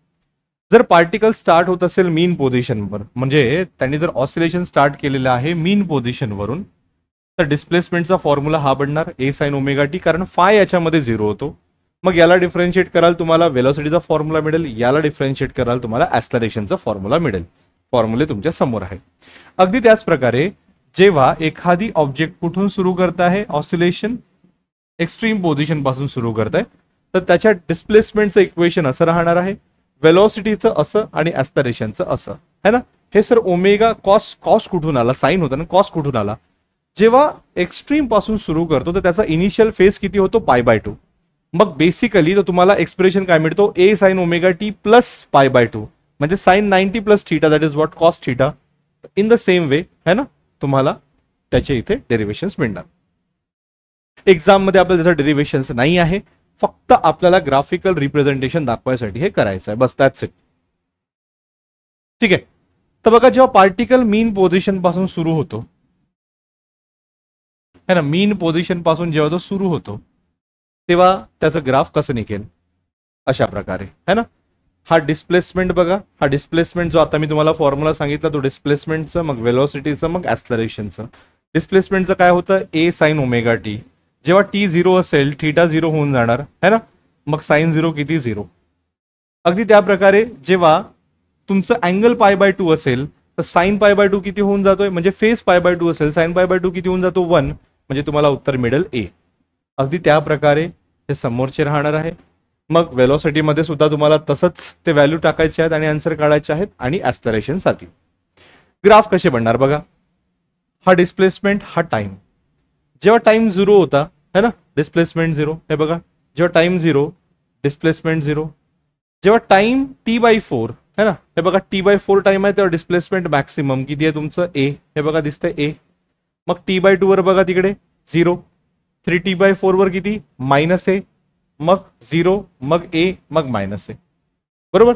जर पार्टिकल स्टार्ट होत असेल मीन पोझिशनवर, म्हणजे त्यांनी जर ऑसिलेशन स्टार्ट केलेलं आहे मीन पोझिशनवरून, तर डिस्प्लेसमेंटचा फॉर्म्युला हा बनणार a sin ω_t, कारण फाय याच्यामध्ये 0 होतो। मग याला डिफरन्शिएट कराल तुम्हाला वेलोसिटीचा फॉर्म्युला मिळेल, याला डिफरन्शिएट कराल तुम्हाला ऍक्सलरेशनचा फॉर्म्युला मिळेल। फॉर्म्युले तुमच्या समोर आहे। अगदी त्याच प्रकारे जेव्हा एखादी ऑब्जेक्ट कुठून सुरू करत आहे ऑसिलेशन, एक्स्ट्रीम पोझिशन पासून सुरू करत आहे, तर त्याच्या डिस्प्लेसमेंटचं इक्वेशन असं राहणार आहे, वेलोसिटीचं असं आणि ऍक्सलरेशनचं असं, है ना। हे सर ओमेगा कॉस कुठून आला, साइन होता ना, कॉस कुठून आला, जेव्हा एक्स्ट्रीम पासून सुरू करतो तर त्याचा इनिशियल फेज किती होतो, π/2। मग बेसिकली तो तुम्हाला एक्सप्रेशन काय मिळतो, a sin ω_t प्लस π/2, म्हणजे sine 90 plus theta, that is what cos theta. In the same way, है ना, तुम्हाला त्याचे इथे डेरिव्हेशन्स मिळणार। एक्झाम मध्ये आपल्याला त्याचं डेरिव्हेशन्स नाही आहे, फक्त आपल्याला ग्राफिकल रिप्रेझेंटेशन दाखवायसाठी हे करायचं आहे, बस दॅट्स इट, ठीक आहे। तर बघा, जेव्हा पार्टिकल मीन पोझिशन पासून सुरू होतो, है ना, मीन पोझिशन पासून जेव्हा तो सुरू होतो तेव्हा त्याचं ग्राफ कसं निघेल, अशा प्रकारे, है ना। हा डिस्प्लेसमेंट बघा, हा डिस्प्लेसमेंट जो आता मी तुम्हाला फॉर्म्युला सांगितला तो डिस्प्लेसमेंटचं, मग वेलोसिटीचं, मग ऍक्सलरेशनचं। डिस्प्लेसमेंटचं काय होतं, a sin ω_t, जेव्हा t 0 असेल थीटा 0 होऊन जाणार, है ना, मग साइन 0 किती, 0। अगदी त्या प्रकारे जेव्हा तुमचं अँगल π/2 असेल तर साइन π/2 किती होऊन जातोय, म्हणजे फेज π/2 असेल, साइन π/2 किती होऊन जातो, 1, म्हणजे तुम्हाला उत्तर मिळेल a। अगदी त्या प्रकारे हे समोरचे राहणार आहे। मग वेलोसिटी मध्ये सुद्धा तुम्हाला तसंच ते व्हॅल्यू टाकायचे आहेत आणि आन्सर काढायचे आहेत, आणि ऍक्सलरेशन साठी ग्राफ कसे बनणार बघा, हा डिस्प्लेसमेंट, हा टाइम, जेव्हा टाइम 0 होता, है ना, डिस्प्लेसमेंट 0, हे बघा, जेव्हा टाइम 0 डिस्प्लेसमेंट 0, जेव्हा टाइम t/4, है ना, हे बघा t/4 टाइम आहे तेव्हा डिस्प्लेसमेंट मॅक्सिमम किती आहे तुमचं, a, हे बघा दिसतंय a। मग t/2 वर बघा तिकडे 0, 3t/4 वर किती, -a, mug 0, mug a, mug -a, बरोबर।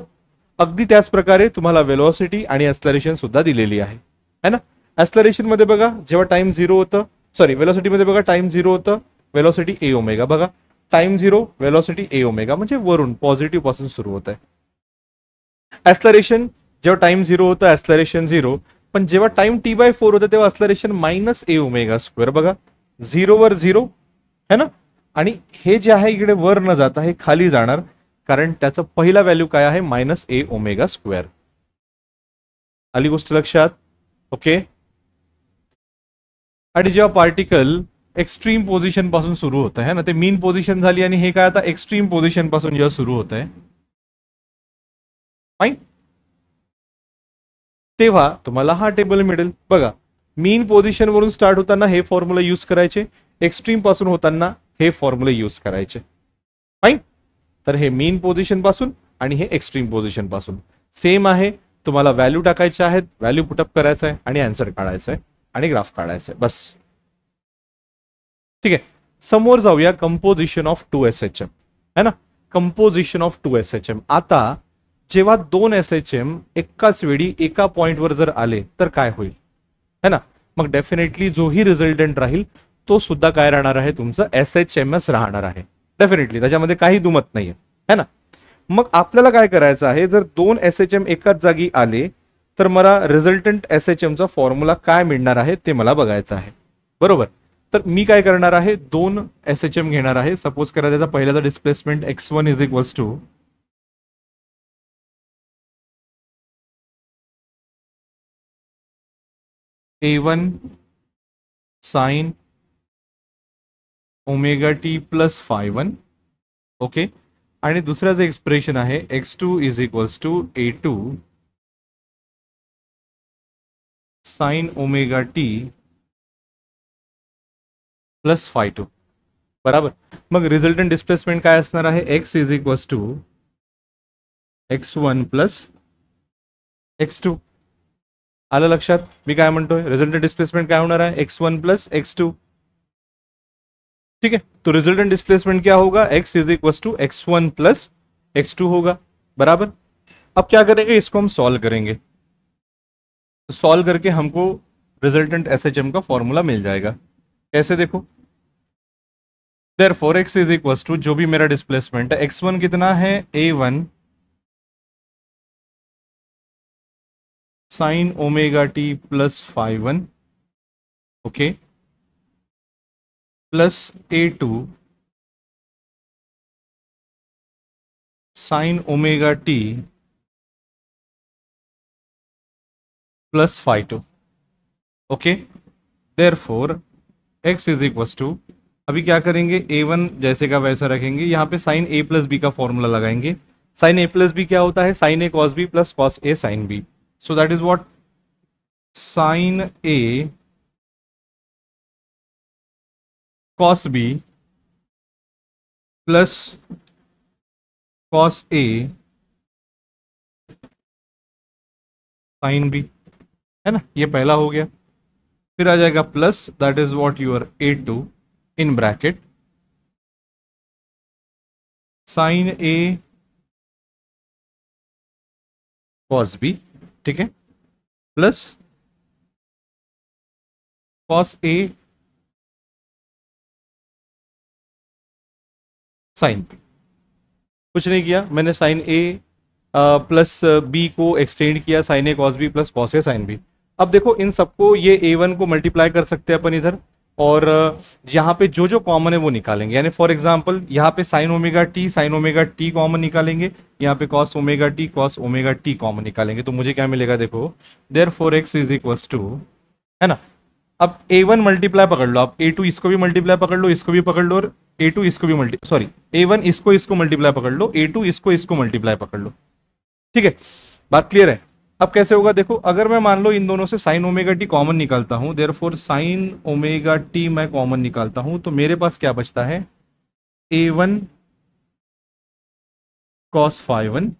अगदी त्याच प्रकारे तुम्हाला वेलोसिटी आणि ऍक्सलरेशन सुद्धा दिलेली आहे, है ना। ऍक्सलरेशन मध्ये बघा जेव्हा टाइम 0 होतं, सॉरी वेलोसिटी मध्ये बघा टाइम 0 होतं, वेलोसिटी a ω, बघा टाइम 0 वेलोसिटी a ω, म्हणजे वरून पॉझिटिव्ह पासून सुरू होत आहे। ऍक्सलरेशन जेव्हा टाइम 0 होतं ऍक्सलरेशन 0, पण जेव्हा टाइम t/4 होतं तेव्हा ऍक्सलरेशन -a ω², बघा 0 वर 0, है ना, आणि हे जे आहे इकडे वर न जाता हे खाली जाणार, कारण त्याचा पहिला व्हॅल्यू काय आहे, -a ω²। आली गोष्ट लक्षात, ओके। आणि जेव्हा पार्टिकल एक्स्ट्रीम पोझिशन पासून सुरू होत आहे ना, ते मीन पोझिशन झाली आणि हे काय आता एक्स्ट्रीम पोझिशन पासून जेव्हा सुरू होत आहे, फाईन, तेव्हा तुम्हाला हा टेबल मिळेल बघा। मीन पोझिशन वरून स्टार्ट होताना हे फॉर्म्युला यूज करायचे, एक्स्ट्रीम पासून होताना हे फॉर्म्युले यूज करायचे, फाईन. तर हे मीन पोझिशन पासून आणि हे एक्स्ट्रीम पोझिशन पासून सेम आहे. तुम्हाला व्हॅल्यू टाकायच्या आहेत, व्हॅल्यू पुटअप करायचं आहे आणि आन्सर काढायचं आहे आणि ग्राफ काढायचं आहे, बस. ठीक आहे. समोर जाऊया कंपोजिशन ऑफ 2SHM, है ना. Composition of 2SHM. आता जेव्हा 2SHM एकाच वेळी एका पॉइंटवर जर आले तर काय होईल, है ना. मग डेफिनेटली जोही रिझल्टंट राहील तो सुद्धा काय राहणार आहे, तुमचं SHMS राहणार आहे. डेफिनेटली त्याच्यामध्ये काही दुमत नाहीये, है ना. मग आपल्याला काय करायचं आहे, जर 2SHM एकाच जागी आले तर मला रिझल्टंट SHM चा फॉर्म्युला काय मिळणार आहे ते मला बघायचं आहे, बरोबर. तर मी काय करणार आहे, 2SHM घेणार आहे. सपोज करा त्याचा पहिल्याचा displacement x1 is equals to A1 sine omega t plus phi1, okay. आणि दुसऱ्याचं एक्सप्रेशन आहे x2 is equals to A2 sine omega t plus phi2, बराबर. मग रिझल्टंट डिस्प्लेसमेंट काय असणार आहे, x is equals to x1 plus x2. आलं लक्षात मी काय म्हणतोय, रिझल्टंट डिस्प्लेसमेंट काय होणार आहे, x1 प्लस x2. ठीक है. तो रिजल्टेंट डिस्प्लेसमेंट क्या होगा, x is equal to x1 plus x2 होगा, बराबर. अब क्या करेंगे, इसको हम सॉल्व करेंगे. तो सॉल्व करके हमको रिजल्टेंट SHM का फॉर्मूला मिल जाएगा. कैसे, देखो. Therefore x is equal to जो भी मेरा डिस्प्लेसमेंट है, x1 कितना है A1 sine omega t plus phi1, okay, plus A2 sine omega t plus phi2, okay. Therefore x is equal to, अभी क्या करेंगे, A1 जैसे का वैसा रखेंगे, यहाँ पे साइन A प्लस बी का फॉर्मूला लगाएंगे. साइन A प्लस बी क्या होता है, sine A cos b plus cos A sine b. So that is what, sine A cos b plus cos a sin b, है ना. ये पहला हो गया. फिर आ जाएगा plus, that is what your A2 in bracket sin a cos b, ठीक है, plus cos a sine b. कुछ नहीं किया मैंने, साइन ए प्लस बी को एक्सटेंड किया, sine a cos b plus cos a sine b. अब देखो इन सबको ये A1 को मल्टीप्लाई कर सकते हैं अपन इधर, और यहाँ पे जो जो कॉमन है वो निकालेंगे. यानी फॉर एग्जांपल यहाँ पे साइन ओमेगा टी कॉमन निकालेंगे, यहाँ पे कॉस ओमेगा टी कॉमन निकालेंगे. तो मुझे क्या मिलेगा, देखो, therefore x is equals to, है ना. अब A1 मल्टीप्लाई पकड़ लो आप, A2 इसको भी मल्टीप्लाई पकड़ लो, इसको भी पकड़ लो, और A2 इसको भी A1 इसको मल्टीप्लाई पकड़ लो, A2 इसको मल्टीप्लाई पकड़ लो. ठीक है, बात क्लियर है. अब कैसे होगा, देखो, अगर मैं मान लो इन दोनों से साइन ओमेगा टी कॉमन निकालता हूं, देयरफॉर साइन ओमेगा टी मैं कॉमन निकालता हूं, तो मेरे पास क्या बचता है, A1 cos phi1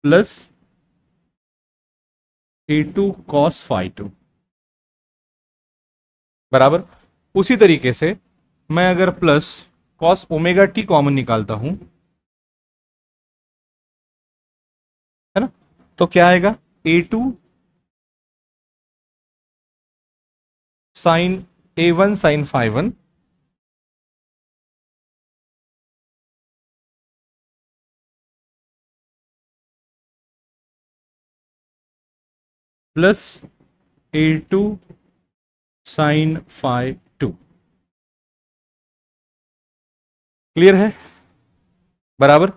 plus A2 cos phi2, बराबर. उसी तरीके से मैं अगर plus cos omega t common निकालता हूं, है ना, तो क्या आएगा, A2 sine A1 sine phi1 plus A2 sine phi2. Clear है, बराबर.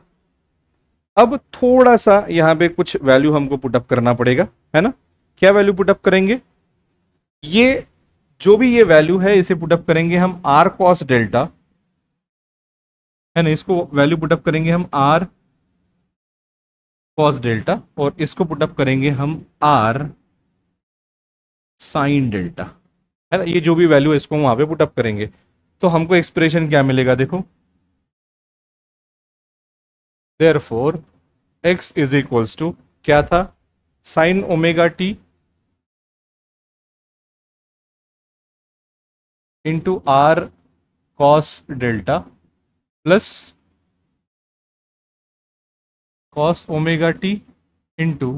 अब थोड़ा सा यहां पे कुछ वैल्यू हमको पुटअप करना पड़ेगा, है ना. क्या वैल्यू पुटअप करेंगे, ये जो भी ये वैल्यू है इसे पुटअप करेंगे हम r cos डेल्टा, है ना. इसको वैल्यू पुटअप करेंगे हम r cos डेल्टा, और इसको पुटअप करेंगे हम r साइन डेल्टा, है ना. ये जो भी वैल्यू है इसको हम वहां पे पुटअप करेंगे, तो हमको एक्सप्रेशन क्या मिलेगा, देखो, therefore x is equals to क्या था, sine omega t into R cos delta plus cos omega t into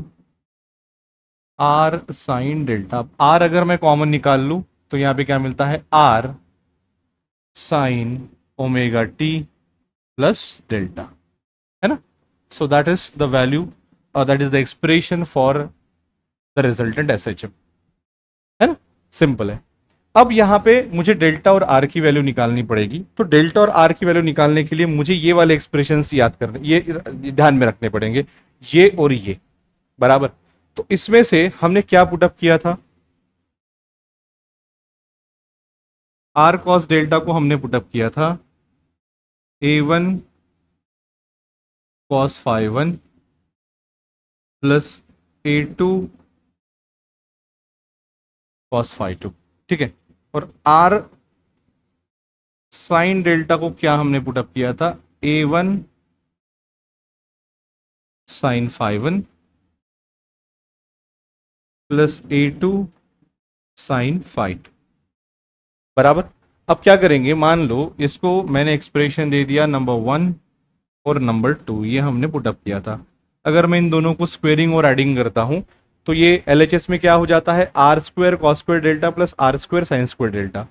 R sine delta. R अगर मैं कॉमन निकाल लूं तो यहां पे क्या मिलता है, R sine omega t plus delta, है ना। So that is the value, that is the expression for the resultant SHM, है ना, सिंपल है। अब यहाँ पे मुझे डेल्टा और आर की वैल्यू निकालनी पड़ेगी, तो डेल्टा और आर की वैल्यू निकालने के लिए मुझे ये वाले एक्सप्रेशंस याद करने, ये ध्यान में रखने पड़ेंगे, ये और ये, बराबर। तो इसमें से हमने क्या पुटअप किया था, आर कॉस डेल्टा को हमने पुटअप किया था a1 cos phi 1 plus a2 cos phi 2, ठीक है। और आर साइन डेल्टा को क्या हमने पुटअप किया था, a1 sine phi 1 plus a2 sine phi 2, बराबर। अब क्या करेंगे, मान लो इसको मैंने एक्सप्रेशन दे दिया नंबर 1 और नंबर 2, ये हमने पुटअप किया था। अगर मैं इन दोनों को स्क्वेयरिंग और एडिंग करता हूं तो ये एलएचएस में क्या हो जाता है, R square cos square delta plus R square sine square delta.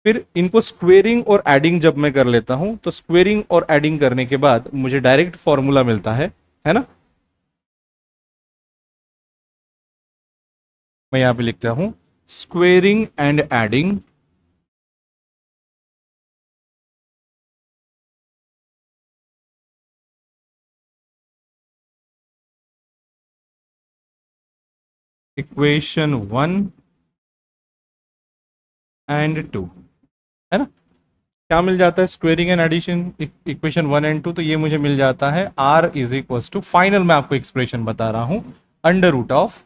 फिर इनको स्क्वेयरिंग और एडिंग जब मैं कर लेता हूं तो स्क्वेयरिंग और एडिंग करने के बाद मुझे डायरेक्ट फॉर्मूला मिलता है ना। मैं यहां पे लिखता हूं squaring and adding equation 1 and 2, है ना। क्या मिल जाता है, squaring and addition equation 1 and 2, तो ये मुझे मिल जाता है R is equal to, final मैं आपको एक्सप्रेशन बता रहा हूं, under root of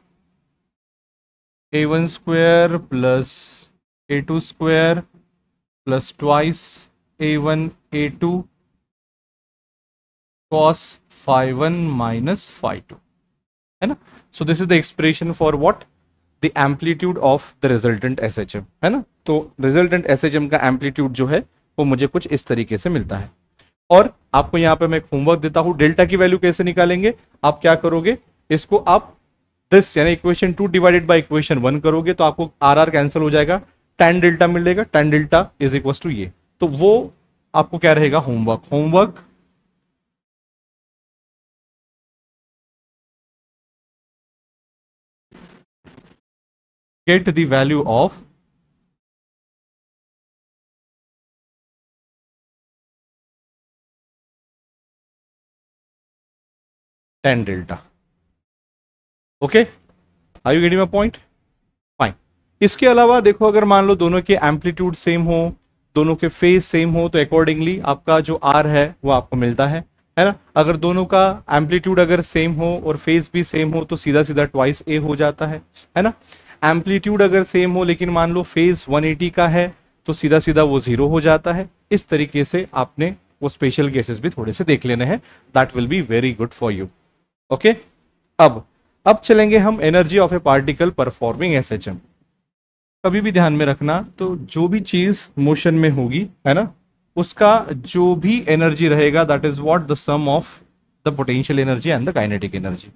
a1 square plus a2 square plus twice a1 a2 cos phi 1 minus phi 2, है ना। So this is the expression for what, the amplitude of the resultant SHM, है ना। तो रिजल्टेंट एसएचएम का amplitude जो है वो मुझे कुछ इस तरीके से मिलता है। और आपको यहां पे मैं एक होमवर्क देता हूं, डेल्टा की वैल्यू कैसे निकालेंगे। आप क्या करोगे, इसको आप दिस यानी इक्वेशन 2 डिवाइडेड बाय इक्वेशन 1 करोगे तो आपको आर आर कैंसिल हो जाएगा, tan डेल्टा मिलेगा, tan delta is equal to ये। तो वो आपको क्या रहेगा, homework get the value of tan delta, okay, are you getting my point, fine. इसके अलावा देखो, अगर मान लो दोनों के एम्पलीट्यूड सेम हो, दोनों के फेज सेम हो, तो अकॉर्डिंगली आपका जो आर है वो आपको मिलता है ना। अगर दोनों का एम्पलीट्यूड अगर सेम हो और फेज भी सेम हो तो सीधा सीधा ट्वाइस ए हो जाता है ना। एम्पलीट्यूड अगर सेम हो लेकिन मान लो फेज 180 का है तो सीधा सीधा वो 0 हो जाता है। इस तरीके से आपने वो स्पेशल केसेस भी थोड़े से देख लेने हैं, that will be very good for you, okay. अब चलेंगे हम energy of a particle performing SHM. कभी भी ध्यान में रखना, तो जो भी चीज मोशन में होगी, है ना, उसका जो भी एनर्जी रहेगा that is what the sum of the potential energy and the kinetic energy.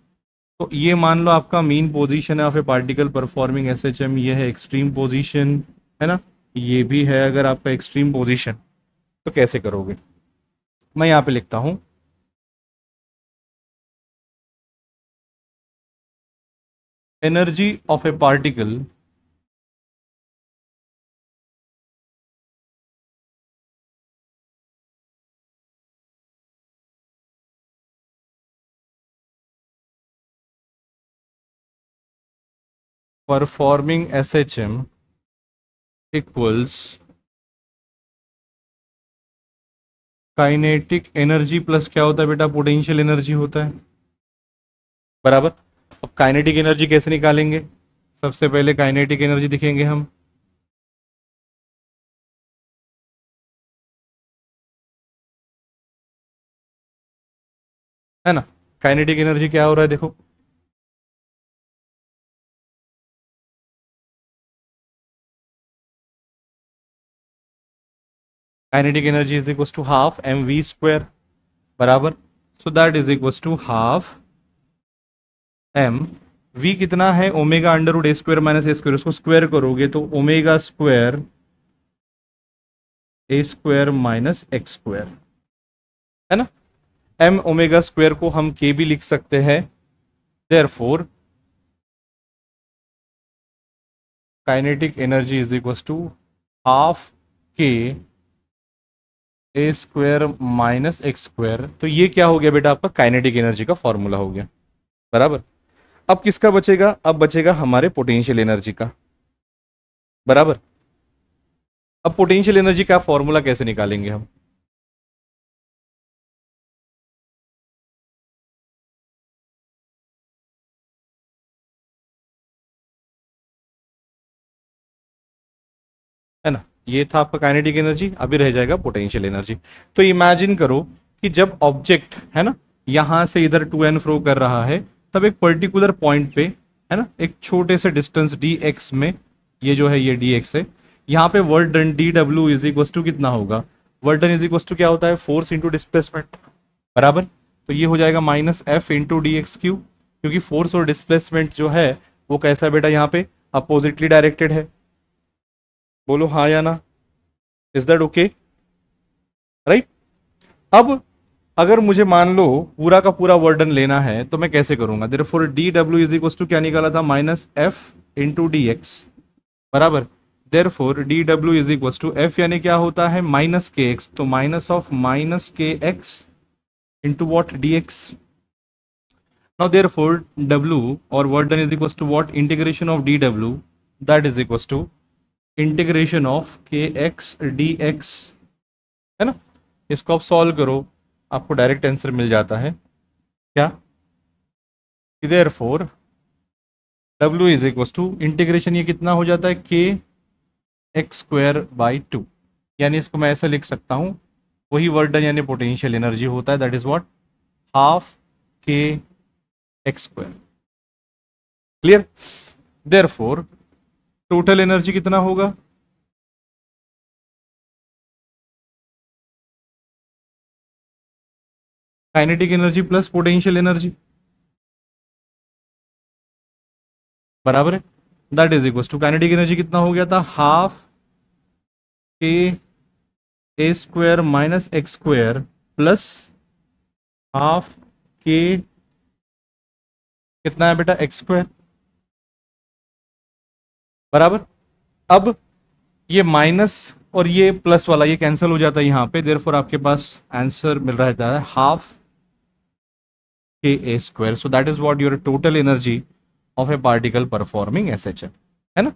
तो ये मान लो आपका मीन पोजीशन है of a particle performing SHM, ये है एक्सट्रीम पोजीशन, है ना, ये भी है अगर आपका एक्सट्रीम पोजीशन। तो कैसे करोगे, मैं यहां पे लिखता हूं energy of a particle performing SHM equals kinetic energy plus क्या होता है बेटा, पोटेंशियल एनर्जी होता है, बराबर। अब काइनेटिक एनर्जी कैसे निकालेंगे, सबसे पहले काइनेटिक एनर्जी दिखेंगे हम, है ना। काइनेटिक एनर्जी क्या हो रहा है देखो, kinetic energy is equal to half m v square, बराबर। So that is equal to half m v कितना है, omega under root a square minus a square, उसको स्क्वायर करोगे तो omega square a square minus x square, है ना। M omega square को हम के भी लिख सकते हैं, therefore kinetic energy is equal to half k a square minus x square. तो ये क्या हो गया बेटा, आपका काइनेटिक एनर्जी का फॉर्मूला हो गया, बराबर। अब किसका बचेगा, अब बचेगा हमारे पोटेंशियल एनर्जी का, बराबर। अब पोटेंशियल एनर्जी का फॉर्मूला कैसे निकालेंगे हम, है ना। ये था आपका काइनेटिक एनर्जी, अभी रह जाएगा पोटेंशियल एनर्जी। तो इमेजिन करो कि जब ऑब्जेक्ट है ना यहां से इधर टू एंड फ्रो कर रहा है, तब एक पर्टिकुलर पॉइंट पे, है ना, एक छोटे से डिस्टेंस डी एक्स में, ये जो है ये डी एक्स है, यहाँ पे वर्क डन डी डब्ल्यू इज इक्वल टू कितना होगा, work done is equal to क्या होता है, फोर्स इंटू डिस्प्लेसमेंट, बराबर। तो ये हो जाएगा minus f into D x Q, क्योंकि फोर्स और डिस्प्लेसमेंट जो है वो कैसा है बेटा, यहाँ पे अपोजिटली डायरेक्टेड है। बोलो हाँ या ना, इज दैट ओके, राइट। अब अगर मुझे मान लो पूरा का पूरा वर्डन लेना है तो मैं कैसे करूंगा, देयरफॉर डी डब्ल्यू इज इक्वल टू क्या निकाला था, minus f into D x, बराबर। देयरफॉर डी डब्ल्यू इज इक्वल टू एफ यानी क्या होता है, माइनस के एक्स, तो माइनस ऑफ माइनस के x into what d x. Now therefore डब्ल्यू और work done is equal to what, integration of d डब्ल्यू, that is equal to integration of k x d x, है ना। इसको आप सॉल्व करो, आपको डायरेक्ट आंसर मिल जाता है क्या, देयरफॉर डब्ल्यू इज इक्वल टू इंटीग्रेशन, ये कितना हो जाता है, के एक्स स्क्वायर बाई टू, यानी इसको मैं ऐसे लिख सकता हूं, वही वर्क डन यानी पोटेंशियल एनर्जी होता है, that is what, half k x square, clear. Therefore total energy कितना होगा, kinetic energy plus potential energy, बराबर है, that is equal to kinetic energy कितना हो गया था, half k a square minus x square plus half k कितना है बेटा, एक्स स्क्वायर, बराबर। अब ये माइनस और ये प्लस वाला ये कैंसिल हो जाता है यहाँ पे, देयरफॉर आपके पास आंसर मिल रहा है half k a square. So that is what your total energy of a particle performing SH है ना।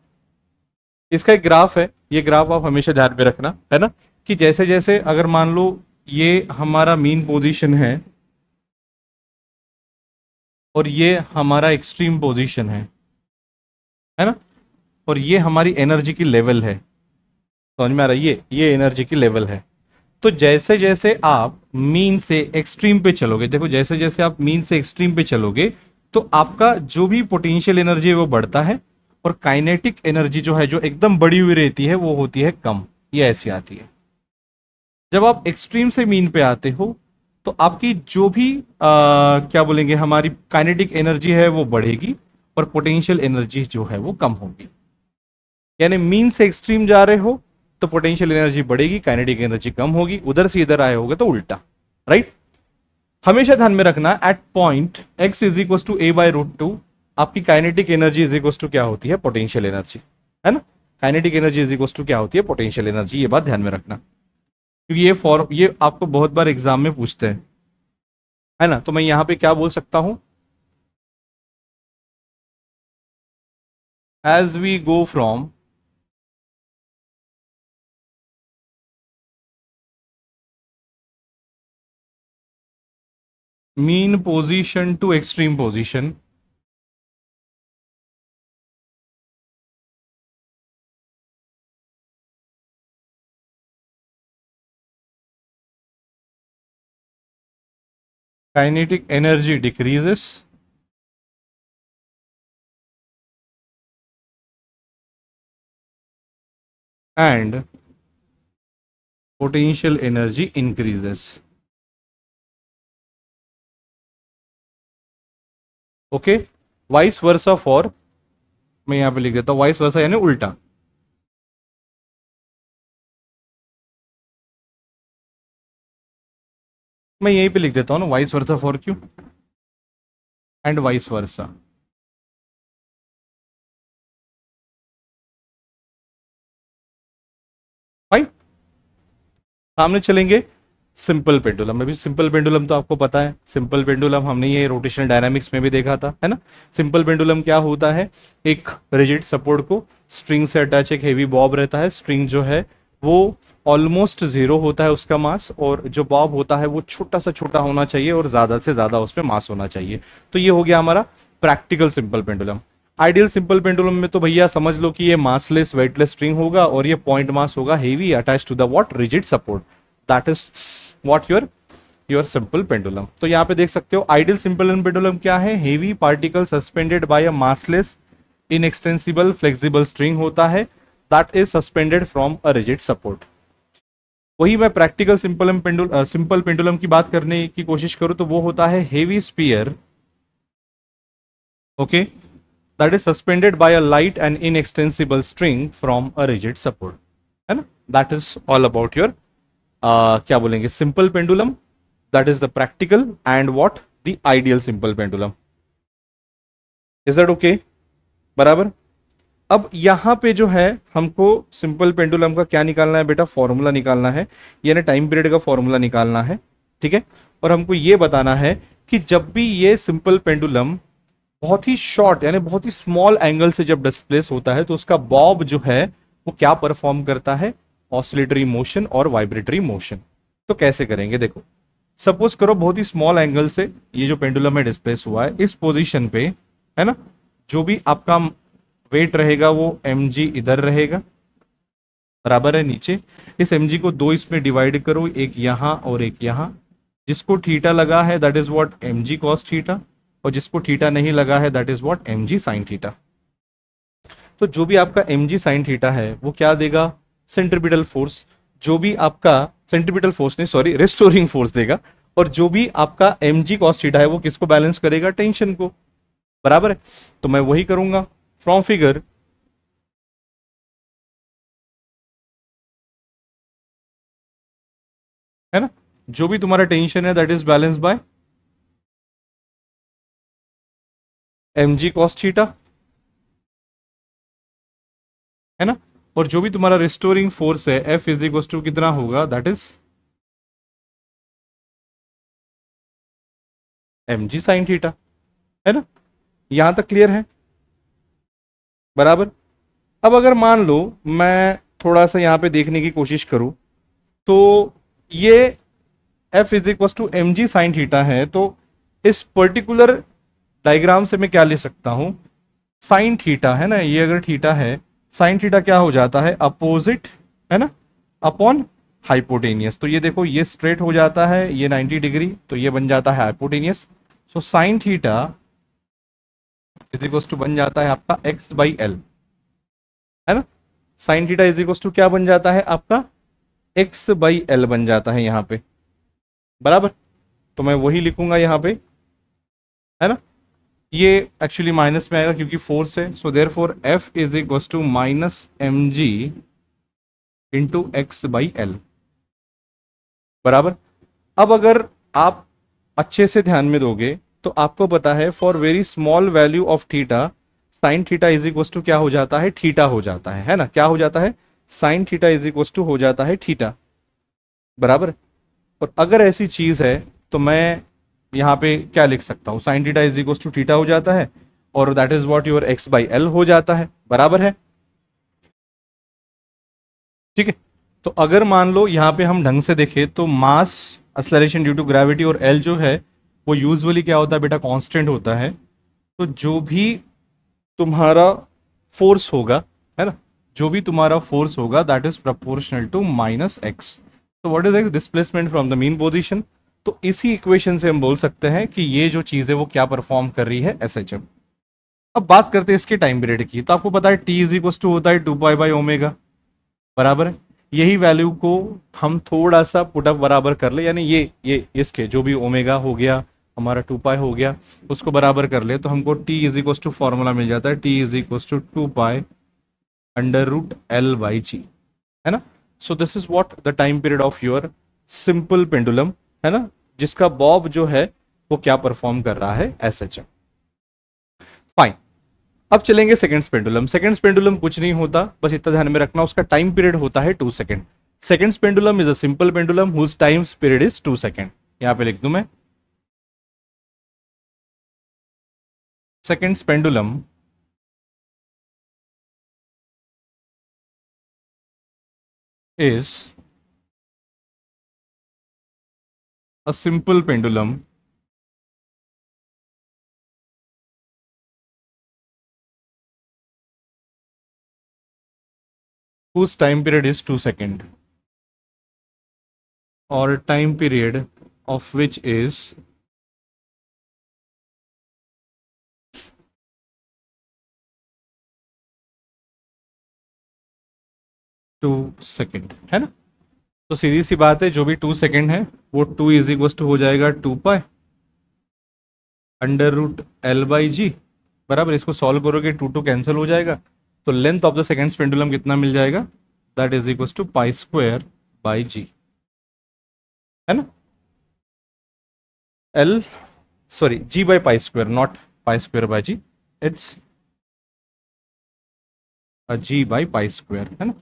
इसका एक ग्राफ है, ये ग्राफ आप हमेशा ध्यान में रखना, है ना, कि जैसे जैसे अगर मान लो ये हमारा मीन पोजीशन है और ये हमारा एक्सट्रीम पोजीशन है ना, और ये हमारी एनर्जी की लेवल है, समझ में आ रहा है, ये एनर्जी की लेवल है। तो जैसे जैसे आप मीन से एक्सट्रीम पे चलोगे, देखो जैसे जैसे आप मीन से एक्सट्रीम पे चलोगे तो आपका जो भी पोटेंशियल एनर्जी है वो बढ़ता है, और काइनेटिक एनर्जी जो है, जो एकदम बढ़ी हुई रहती है, वो होती है कम, ये ऐसी आती है। जब आप एक्सट्रीम से मीन पे आते हो तो आपकी जो भी क्या बोलेंगे, हमारी काइनेटिक एनर्जी है वो बढ़ेगी, और पोटेंशियल एनर्जी जो है वो कम होगी। यानी मीन से एक्सट्रीम जा रहे हो तो पोटेंशियल एनर्जी बढ़ेगी, काइनेटिक एनर्जी कम होगी, उधर से इधर आए होगे तो उल्टा, राइट। हमेशा ध्यान में रखना, at point x is equal to a by root two, आपकी kinetic energy is equal to क्या होती है, पोटेंशियल एनर्जी, है ना। Kinetic energy is equal to क्या होती है, पोटेंशियल एनर्जी, ये बात ध्यान में रखना, क्योंकि ये आपको बहुत बार एग्जाम में पूछते हैं, है ना। तो मैं यहां पे क्या बोल सकता हूं, as we go from mean position to extreme position, kinetic energy decreases and potential energy increases. Okay, vice versa for, मैं यहां पे लिख देता हूं वाइस वर्सा यानी उल्टा। मैं यहीं पे लिख देता हूं ना, vice versa for Q and vice versa. Fine, सामने चलेंगे सिंपल पेंडुलम में भी। सिंपल पेंडुलम तो आपको पता है, सिंपल पेंडुलम हमने ये रोटेशनल डायनामिक्स में भी देखा था, है ना। सिंपल पेंडुलम क्या होता है, एक रिजिड सपोर्ट को स्ट्रिंग से अटैच एक हेवी बॉब रहता है। स्ट्रिंग जो है वो ऑलमोस्ट जीरो होता है उसका मास, और जो बॉब होता है वो छोटा से छोटा होना चाहिए और ज्यादा से ज्यादा उसमें मास होना चाहिए। तो ये हो गया हमारा practical simple pendulum. Ideal simple pendulum में तो भैया समझ लो कि ये मासलेस वेटलेस स्ट्रिंग होगा और ये पॉइंट मास होगा heavy attach to the what, rigid support. That is what your simple pendulum. तो यहाँ पे देख सकते हो आइडियल सिंपल पेंडुलम क्या है, heavy particle suspended by a massless inextensible flexible string होता है that is suspended from a rigid support. वही मैं प्रैक्टिकल सिंपल पेंडुलम की बात करने की कोशिश करूं तो वो होता है heavy sphere, okay, that is suspended by a light and inextensible string from a rigid support, है ना। That is all about your क्या बोलेंगे, simple pendulum. That is the practical and what, the ideal simple pendulum. Is that okay, बराबर। अब यहां पे जो है हमको सिंपल पेंडुलम का क्या निकालना है बेटा, फॉर्मूला निकालना है, यानी टाइम पीरियड का फॉर्मूला निकालना है, ठीक है। और हमको ये बताना है कि जब भी ये सिंपल पेंडुलम बहुत ही शॉर्ट यानी बहुत ही स्मॉल एंगल से जब डिस्प्लेस होता है तो उसका बॉब जो है वो क्या परफॉर्म करता है, ऑसिलेटरी मोशन और वाइब्रेटरी मोशन। तो कैसे करेंगे, देखो सपोज करो बहुत ही स्मॉल एंगल से ये जो पेंडुलम है डिस्प्लेस हुआ है, इस पोजीशन पे, है ना, जो भी आपका वेट रहेगा वो mg इधर रहेगा, बराबर है नीचे। इस mg को दो इसमें डिवाइड करो, एक यहां और एक यहां। जिसको थीटा लगा है that is what mg cos theta, और जिसको थीटा नहीं लगा है that is what mg sin theta. तो जो भी आपका mg sin थीटा है वो क्या देगा, सेंट्रीपिटल फोर्स। जो भी आपका सेंट्रीपिटल फोर्स नहीं, सॉरी, रेस्टोरिंग फोर्स देगा। और जो भी आपका mg cos थीटा है वो किसको बैलेंस करेगा, टेंशन को, बराबर है। तो मैं वही करूंगा फ्रॉम फिगर, है ना। जो भी तुम्हारा टेंशन है that is balance bye mg cos theta, है ना। और जो भी तुम्हारा रिस्टोरिंग फोर्स है F इज इक्वल टू कितना होगा, that is mg sin theta, है ना। यहां तक क्लियर है, बराबर। अब अगर मान लो मैं थोड़ा सा यहां पे देखने की कोशिश करूं तो ये F is equal to mg sin theta है, तो इस पर्टिकुलर डायग्राम से मैं क्या ले सकता हूं, साइन थीटा, है ना, ये अगर थीटा है, साइन थीटा क्या हो जाता है, अपोजिट, है ना, अपॉन हाइपोटेनियस। तो ये देखो ये स्ट्रेट हो जाता है, ये 90 डिग्री, तो ये बन जाता है hypotenuse. So sine theta is equal to बन जाता है आपका x बाई एल, है ना। Sine theta is equal to क्या बन जाता है आपका x बाई एल बन जाता है यहां पे, बराबर। तो मैं वही लिखूंगा यहां पे, है ना। ये एक्चुअली माइनस में आएगा क्योंकि फोर्स है, so therefore F is equal to minus mg into x by L, बराबर। अब अगर आप अच्छे से ध्यान में दोगे तो आपको पता है for very small value of theta sine theta is equal to क्या हो जाता है, थीटा हो जाता है ना। क्या हो जाता है, sine theta is equal to हो जाता है थीटा, बराबर। और अगर ऐसी चीज है तो मैं यहाँ पे क्या लिख सकता हूँ, sine theta is equal to theta हो जाता है और that is what your x by L हो जाता है, बराबर है, ठीक है। तो अगर मान लो यहाँ पे हम ढंग से देखें तो मास एक्सेलरेशन ड्यू टू ग्रेविटी और L जो है वो यूजुअली क्या होता है बेटा, कांस्टेंट होता है। तो जो भी तुम्हारा फोर्स होगा, है ना, जो भी तुम्हारा फोर्स होगा that is proportional to minus x. तो what is displacement from the mean position, तो इसी इक्वेशन से हम बोल सकते हैं कि ये जो चीज है वो क्या परफॉर्म कर रही है, SHM। अब बात करते हैं इसके टाइम पीरियड की। तो आपको पता है T इज इक्वल टू होता है 2π/ω, बराबर है। यही वैल्यू को हम थोड़ा सा पुटअप बराबर कर ले, यानी ये इसके जो भी ओमेगा हो गया, हमारा 2π हो गया, उसको बराबर कर ले, तो हमको T is equal to formula मिल जाता है, T is equal to 2π√L/g, है ना। So this is what the time period of your simple pendulum, है ना, जिसका बॉब जो है वो क्या परफॉर्म कर रहा है, SHM। फाइन। अब चलेंगे सेकंड्स पेंडुलम। सेकंड्स पेंडुलम कुछ नहीं होता, बस इतना ध्यान में रखना, उसका टाइम पीरियड होता है 2 second. Seconds pendulum is a simple pendulum whose time period is 2 second. यहां पे लिख दूं मैं, seconds pendulum is a simple pendulum whose time period is 2 seconds, or time period of which is 2 second, है ना। तो सीधी सी बात है, जो भी 2 सेकेंड है वो 2 इज इक्वल टू हो जाएगा 2π√L/g, बराबर। इसको सॉल्व करोगे 2 कैंसिल हो जाएगा, तो length of the seconds pendulum कितना मिल जाएगा, that is equal to π²/g, है ना। g/π², not π²/g, it's g/π², है ना,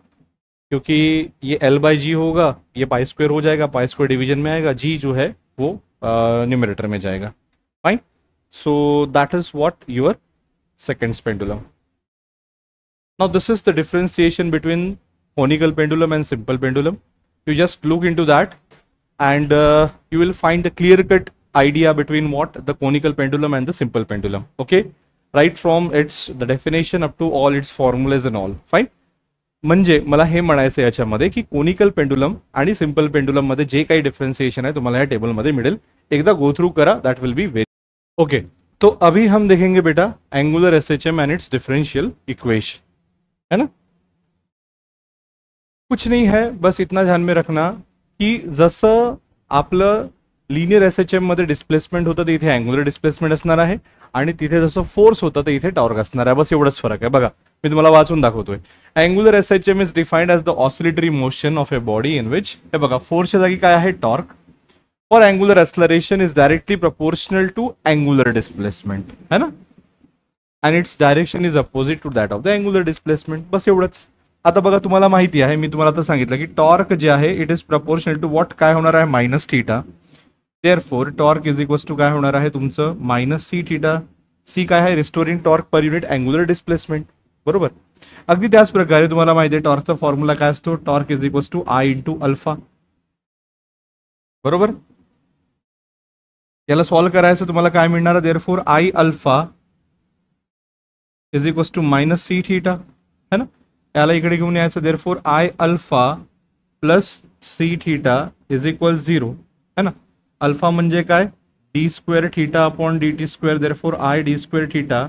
क्योंकि ये L/g होगा, ये π² हो जाएगा, π² डिवीजन में आएगा, g जो है वो न्यूमरेटर में जाएगा। Fine. So that is what your seconds pendulum. Now this is the differentiation between conical pendulum and simple pendulum. You just look into that and you will find a clear cut idea between what the conical pendulum and the simple pendulum, okay, right from its the definition up to all its formulas and all. Fine. म्हणजे मला हे म्हणायचं याच्यामध्ये की conical pendulum आणि simple pendulum मध्ये जे काही differentiation है तुम्हाला या टेबल मध्ये मिळेल, एकदा गो थ्रू करा, that will be very okay. तो अभी हम देखेंगे बेटा angular SHM and it's differential equation, है ना। कुछ नहीं है, बस इतना ध्यान में रखना की जसं आपलं लिनियर SHM मध्ये डिस्प्लेसमेंट होतं तर इथे अँग्युलर डिस्प्लेसमेंट असणार आहे, आणि तिथे जसं फोर्स होतं तर इथे टॉर्क असणार आहे, बस एवढंच फरक आहे। बघा मी तुम्हाला वाचून दाखवतोय। Angular SHM is defined as the oscillatory motion of a body in which, हे बघा फोर्सच्या जागी काय आहे, torque, for angular acceleration is directly proportional to angular displacement, है ना, and its direction is opposite to that of the angular displacement, बस एवढंच। आता बघा तुम्हाला माहिती आहे, मी तुम्हाला आता सांगितलं की टॉर्क जे आहे it is proportional to what, काय होणार आहे, -θ, therefore torque is equals to काय होणार आहे तुमचं -c θ। c काय आहे, restoring torque per unit angular displacement, बरोबर। अगदी त्याच प्रकारे तुम्हाला माहिती आहे टॉर्कचा फॉर्म्युला काय असतो, torque is equals to I × alpha, बरोबर। याला सॉल्व करायचं तुम्हाला काय मिळणार, therefore I alpha is equals to -c θ, है ना। याला इकडे घेऊन यायचं, therefore I alpha plus c θ is equal 0, है ना। अल्फा म्हणजे काय, d² θ upon dt², therefore I d² θ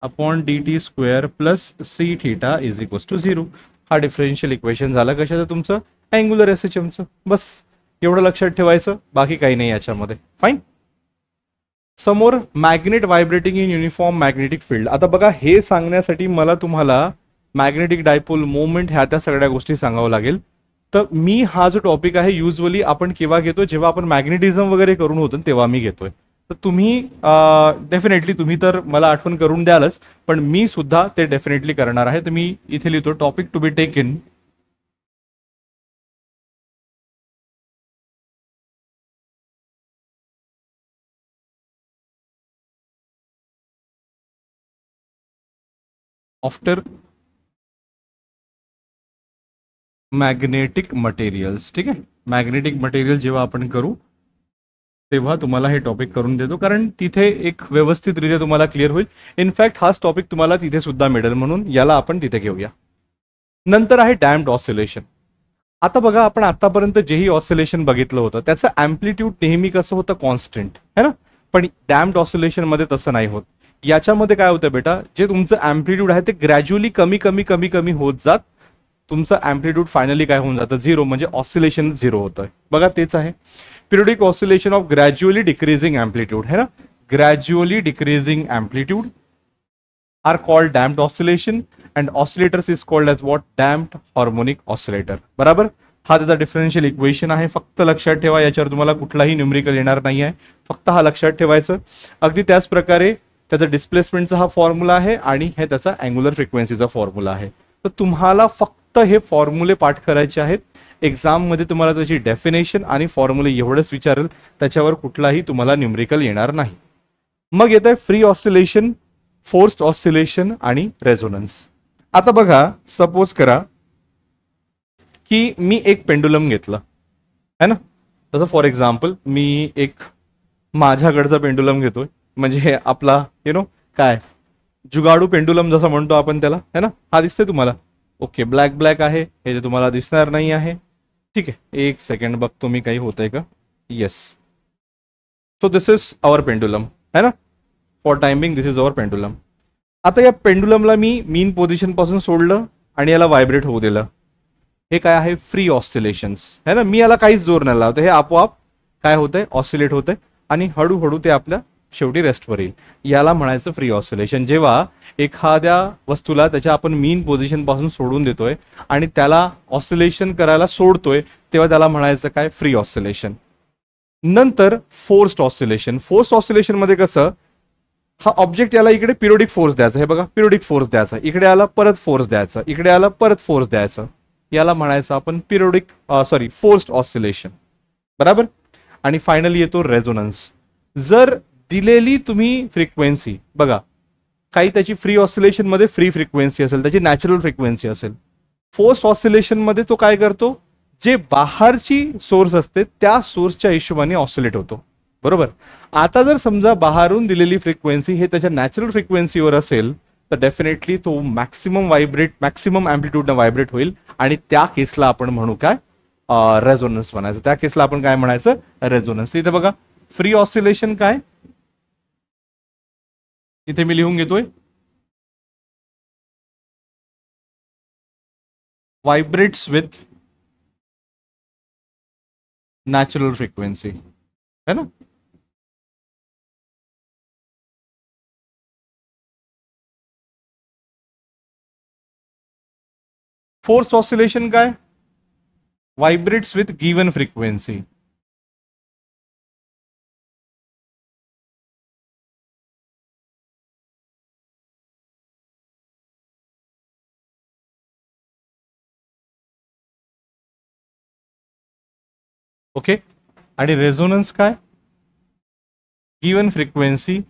upon dt² plus c θ is equal to 0। हा डिफरेंशियल इक्वेशन झाला कशाचं, तुमचं अँग्युलर SHMचं। बस एवढं लक्षात ठेवायचं, बाकी काही नाही याच्यामध्ये। फाइन। समोर magnet vibrating in uniform magnetic field. आता बघा हे सांगण्यासाठी मला तुम्हाला मॅग्नेटिक डायपोल मोमेंट ह्या त्या सगळ्या गोष्टी सांगावं लागेल। तर मी हा जो टॉपिक आहे युजली आपण केव्हा घेतो, जेव्हा आपण मॅग्नेटिझम वगैरे करून होतो तेव्हा मी घेतोय। तर तुम्ही डेफिनेटली तुम्ही तर मला आठवण करून द्यालच, पण मी सुद्धा ते डेफिनेटली करणार आहे। तर मी इथे लिहितो topic to be taken after magnetic materials, ठीक आहे। मॅग्नेटिक मटेरियल जेव्हा आपण करू तेव्हा तुम्हाला हे टॉपिक करून देतो, कारण तिथे एक व्यवस्थितरित्या तुम्हाला क्लिअर होईल। इनफॅक्ट हाच टॉपिक तुम्हाला तिथे सुद्धा मिळेल, म्हणून याला आपण तिथे घेऊया। नंतर आहे डॅम्प्ड ऑसिलेशन। आता बघा, आपण आतापर्यंत जेही ऑसिलेशन बघितलं होतं त्याचं अँप्लिट्यूड नेहमी कसं होतं, कॉन्स्टंट है ना. पण डॅम्प्ड ऑसिलेशन मध्ये तसं नाही होत. याच्यामध्ये काय होतं बेटा, जे तुमचं अँप्लिट्यूड आहे ते ग्रॅज्युअली कमी कमी कमी कमी होत जात, तुमचं अँप्लिट्यूड फायनली काय होऊन जातं, झिरो, म्हणजे ऑसिलेशन झिरो होतं. बघा तेच आहे periodic oscillation of gradually decreasing amplitude है ना. Gradually decreasing amplitude are called damped oscillation and oscillators is called as what, damped harmonic oscillator. बराबर. हा त्याचा डिफरन्शियल इक्वेशन आहे. फक्त लक्षात ठेवा, याच्यावर तुम्हाला कुठलाही न्यूमेरिकल येणार नाही आहे, फक्त हा लक्षात ठेवायचं. अगदी त्याच प्रकारे त्याचा डिस्प्लेसमेंटचा हा फॉर्म्युला आहे आणि हे त्याचा अँग्युलर फ्रिक्वेन्सीचा फॉर्म्युला आहे. तर तुम्हाला फक्त हे फॉर्म्युले पाठ करायचे आहेत. एक्झाम मध्ये तुम्हाला त्याची डेफिनेशन आणि फॉर्म्युले एवढंच विचारेल, त्याच्यावर कुठलाही तुम्हाला न्यूमेरिकल येणार नाही. मग येत आहे फ्री ऑसिलेशन, फोर्स्ड ऑसिलेशन आणि रेझोनन्स. आता बघा, सपोज करा की मी एक पेंडुलम घेतलं है ना. तसं फॉर एक्झाम्पल मी एक माझ्याकडचा पेंडुलम घेतोय, म्हणजे आपला काय जुगाडू पेंडुलम जसं म्हणतो आपण त्याला है ना. हा दिसतोय तुम्हाला, ओके. ब्लॅक ब्लॅक आहे, हे जे तुम्हाला दिसणार नाही आहे. ठीक आहे, एक सेकंड बघतो मी काही होतंय का. Yes, so this is our pendulum है ना. For timing this is our pendulum. आता या पेंडुलमला मी मीन पोझिशन पासून सोडलं आणि याला व्हायब्रेट होऊ दिलं. हे काय आहे, फ्री ऑसिलेशन्स है ना. मी याला काहीच जोर नाही लावत, हे आपोआप काय होतंय, ऑसिलेट होतंय आणि हळूहळू ते आपल्या शेवटी रेस्टवर येईल. याला म्हणायचं फ्री ऑसिलेशन. जेव्हा एखाद्या वस्तूला त्याच्या आपण मीन पोझिशन पासून सोडून देतोय आणि त्याला ऑसिलेशन करायला सोडतोय, तेव्हा त्याला म्हणायचं काय, फ्री ऑसिलेशन. नंतर फोर्स्ड ऑसिलेशन. फोर्स्ड ऑसिलेशन मध्ये कसं, हा ऑब्जेक्ट याला इकडे पिरियडिक फोर्स द्यायचा, हे बघा पिरियडिक फोर्स द्यायचा, इकडे आला परत फोर्स द्यायचा, इकडे आला परत फोर्स द्यायचा, याला म्हणायचं आपण पिरियडिक फोर्स्ड ऑसिलेशन. बराबर. आणि फायनली येतो रेझोनन्स. जर दिलेली तुम्ही फ्रिक्वेन्सी बघा, काही त्याची फ्री ऑसिलेशन मध्ये फ्री फ्रिक्वेन्सी असेल, त्याची नॅचरल फ्रिक्वेन्सी असेल. फोर्स्ड ऑसिलेशन मध्ये तो काय करतो, जे बाहेरची सोर्स असते त्या सोर्सच्या हिशोबाने ऑसिलेट होतो. बरोबर. आता जर समजा बाहेरून दिलेली फ्रिक्वेन्सी हे त्याच्या नॅचरल फ्रिक्वेन्सीवर असेल, तर डेफिनेटली तो मॅक्सिमम अँप्लिट्यूडनं व्हायब्रेट होईल आणि त्या केसला आपण म्हणू काय, रेझोनन्स म्हणायचं. त्या केसला आपण काय म्हणायचं, रेझोनन्स. इथे बघा, फ्री ऑसिलेशन काय, इथे मी लिहून घेतोय, व्हायब्रेट्स विथ नॅचरल फ्रिक्वेन्सी है ना. फोर्स्ड ऑसिलेशन काय, vibrates with given frequency. Okay. आणि रेझोनन्स काय, given frequency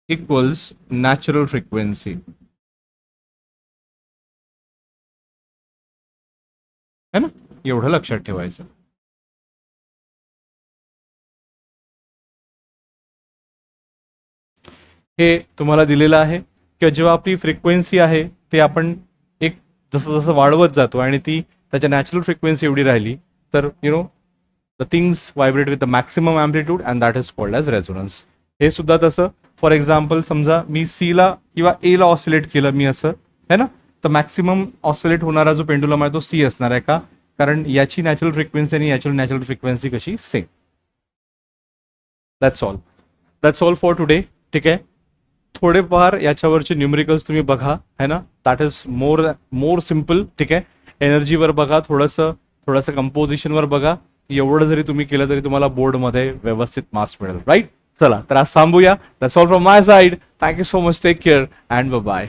equals natural frequency है ना. एवढं लक्षात ठेवायचं. हे तुम्हाला दिलेलं आहे किंवा जेव्हा आपली फ्रिक्वेन्सी आहे ते आपण एक जसं जसं वाढवत जातो आणि ती त्याच्या नॅचरल फ्रिक्वेन्सी एवढी राहिली, तर the things vibrate with the maximum amplitude and that is called as resonance. हे सुद्धा तसं. फॉर एक्झाम्पल समजा मी सी ला किंवा ए ला ऑसिलेट केलं मी असं है ना, तर मॅक्सिमम ऑसिलेट होणारा जो पेंडुलम आहे तो सी असणार आहे. का, कारण याची नॅचरल फ्रिक्वेन्सी आणि याची नॅचरल फ्रिक्वेन्सी कशी, same. That's all for today. ठीक आहे. थोडेफार याच्यावरचे न्यूमेरिकल्स तुम्ही बघा है ना, दॅट इज मोर सिम्पल. ठीक आहे. एनर्जीवर बघा, थोडंसं कंपोजिशनवर बघा. एवढं जरी तुम्ही केलं तरी तुम्हाला बोर्डमध्ये व्यवस्थित मार्क्स मिळेल. राईट. चला तर आज थांबूया. That's all from my side. Thank you so much. Take care and bye.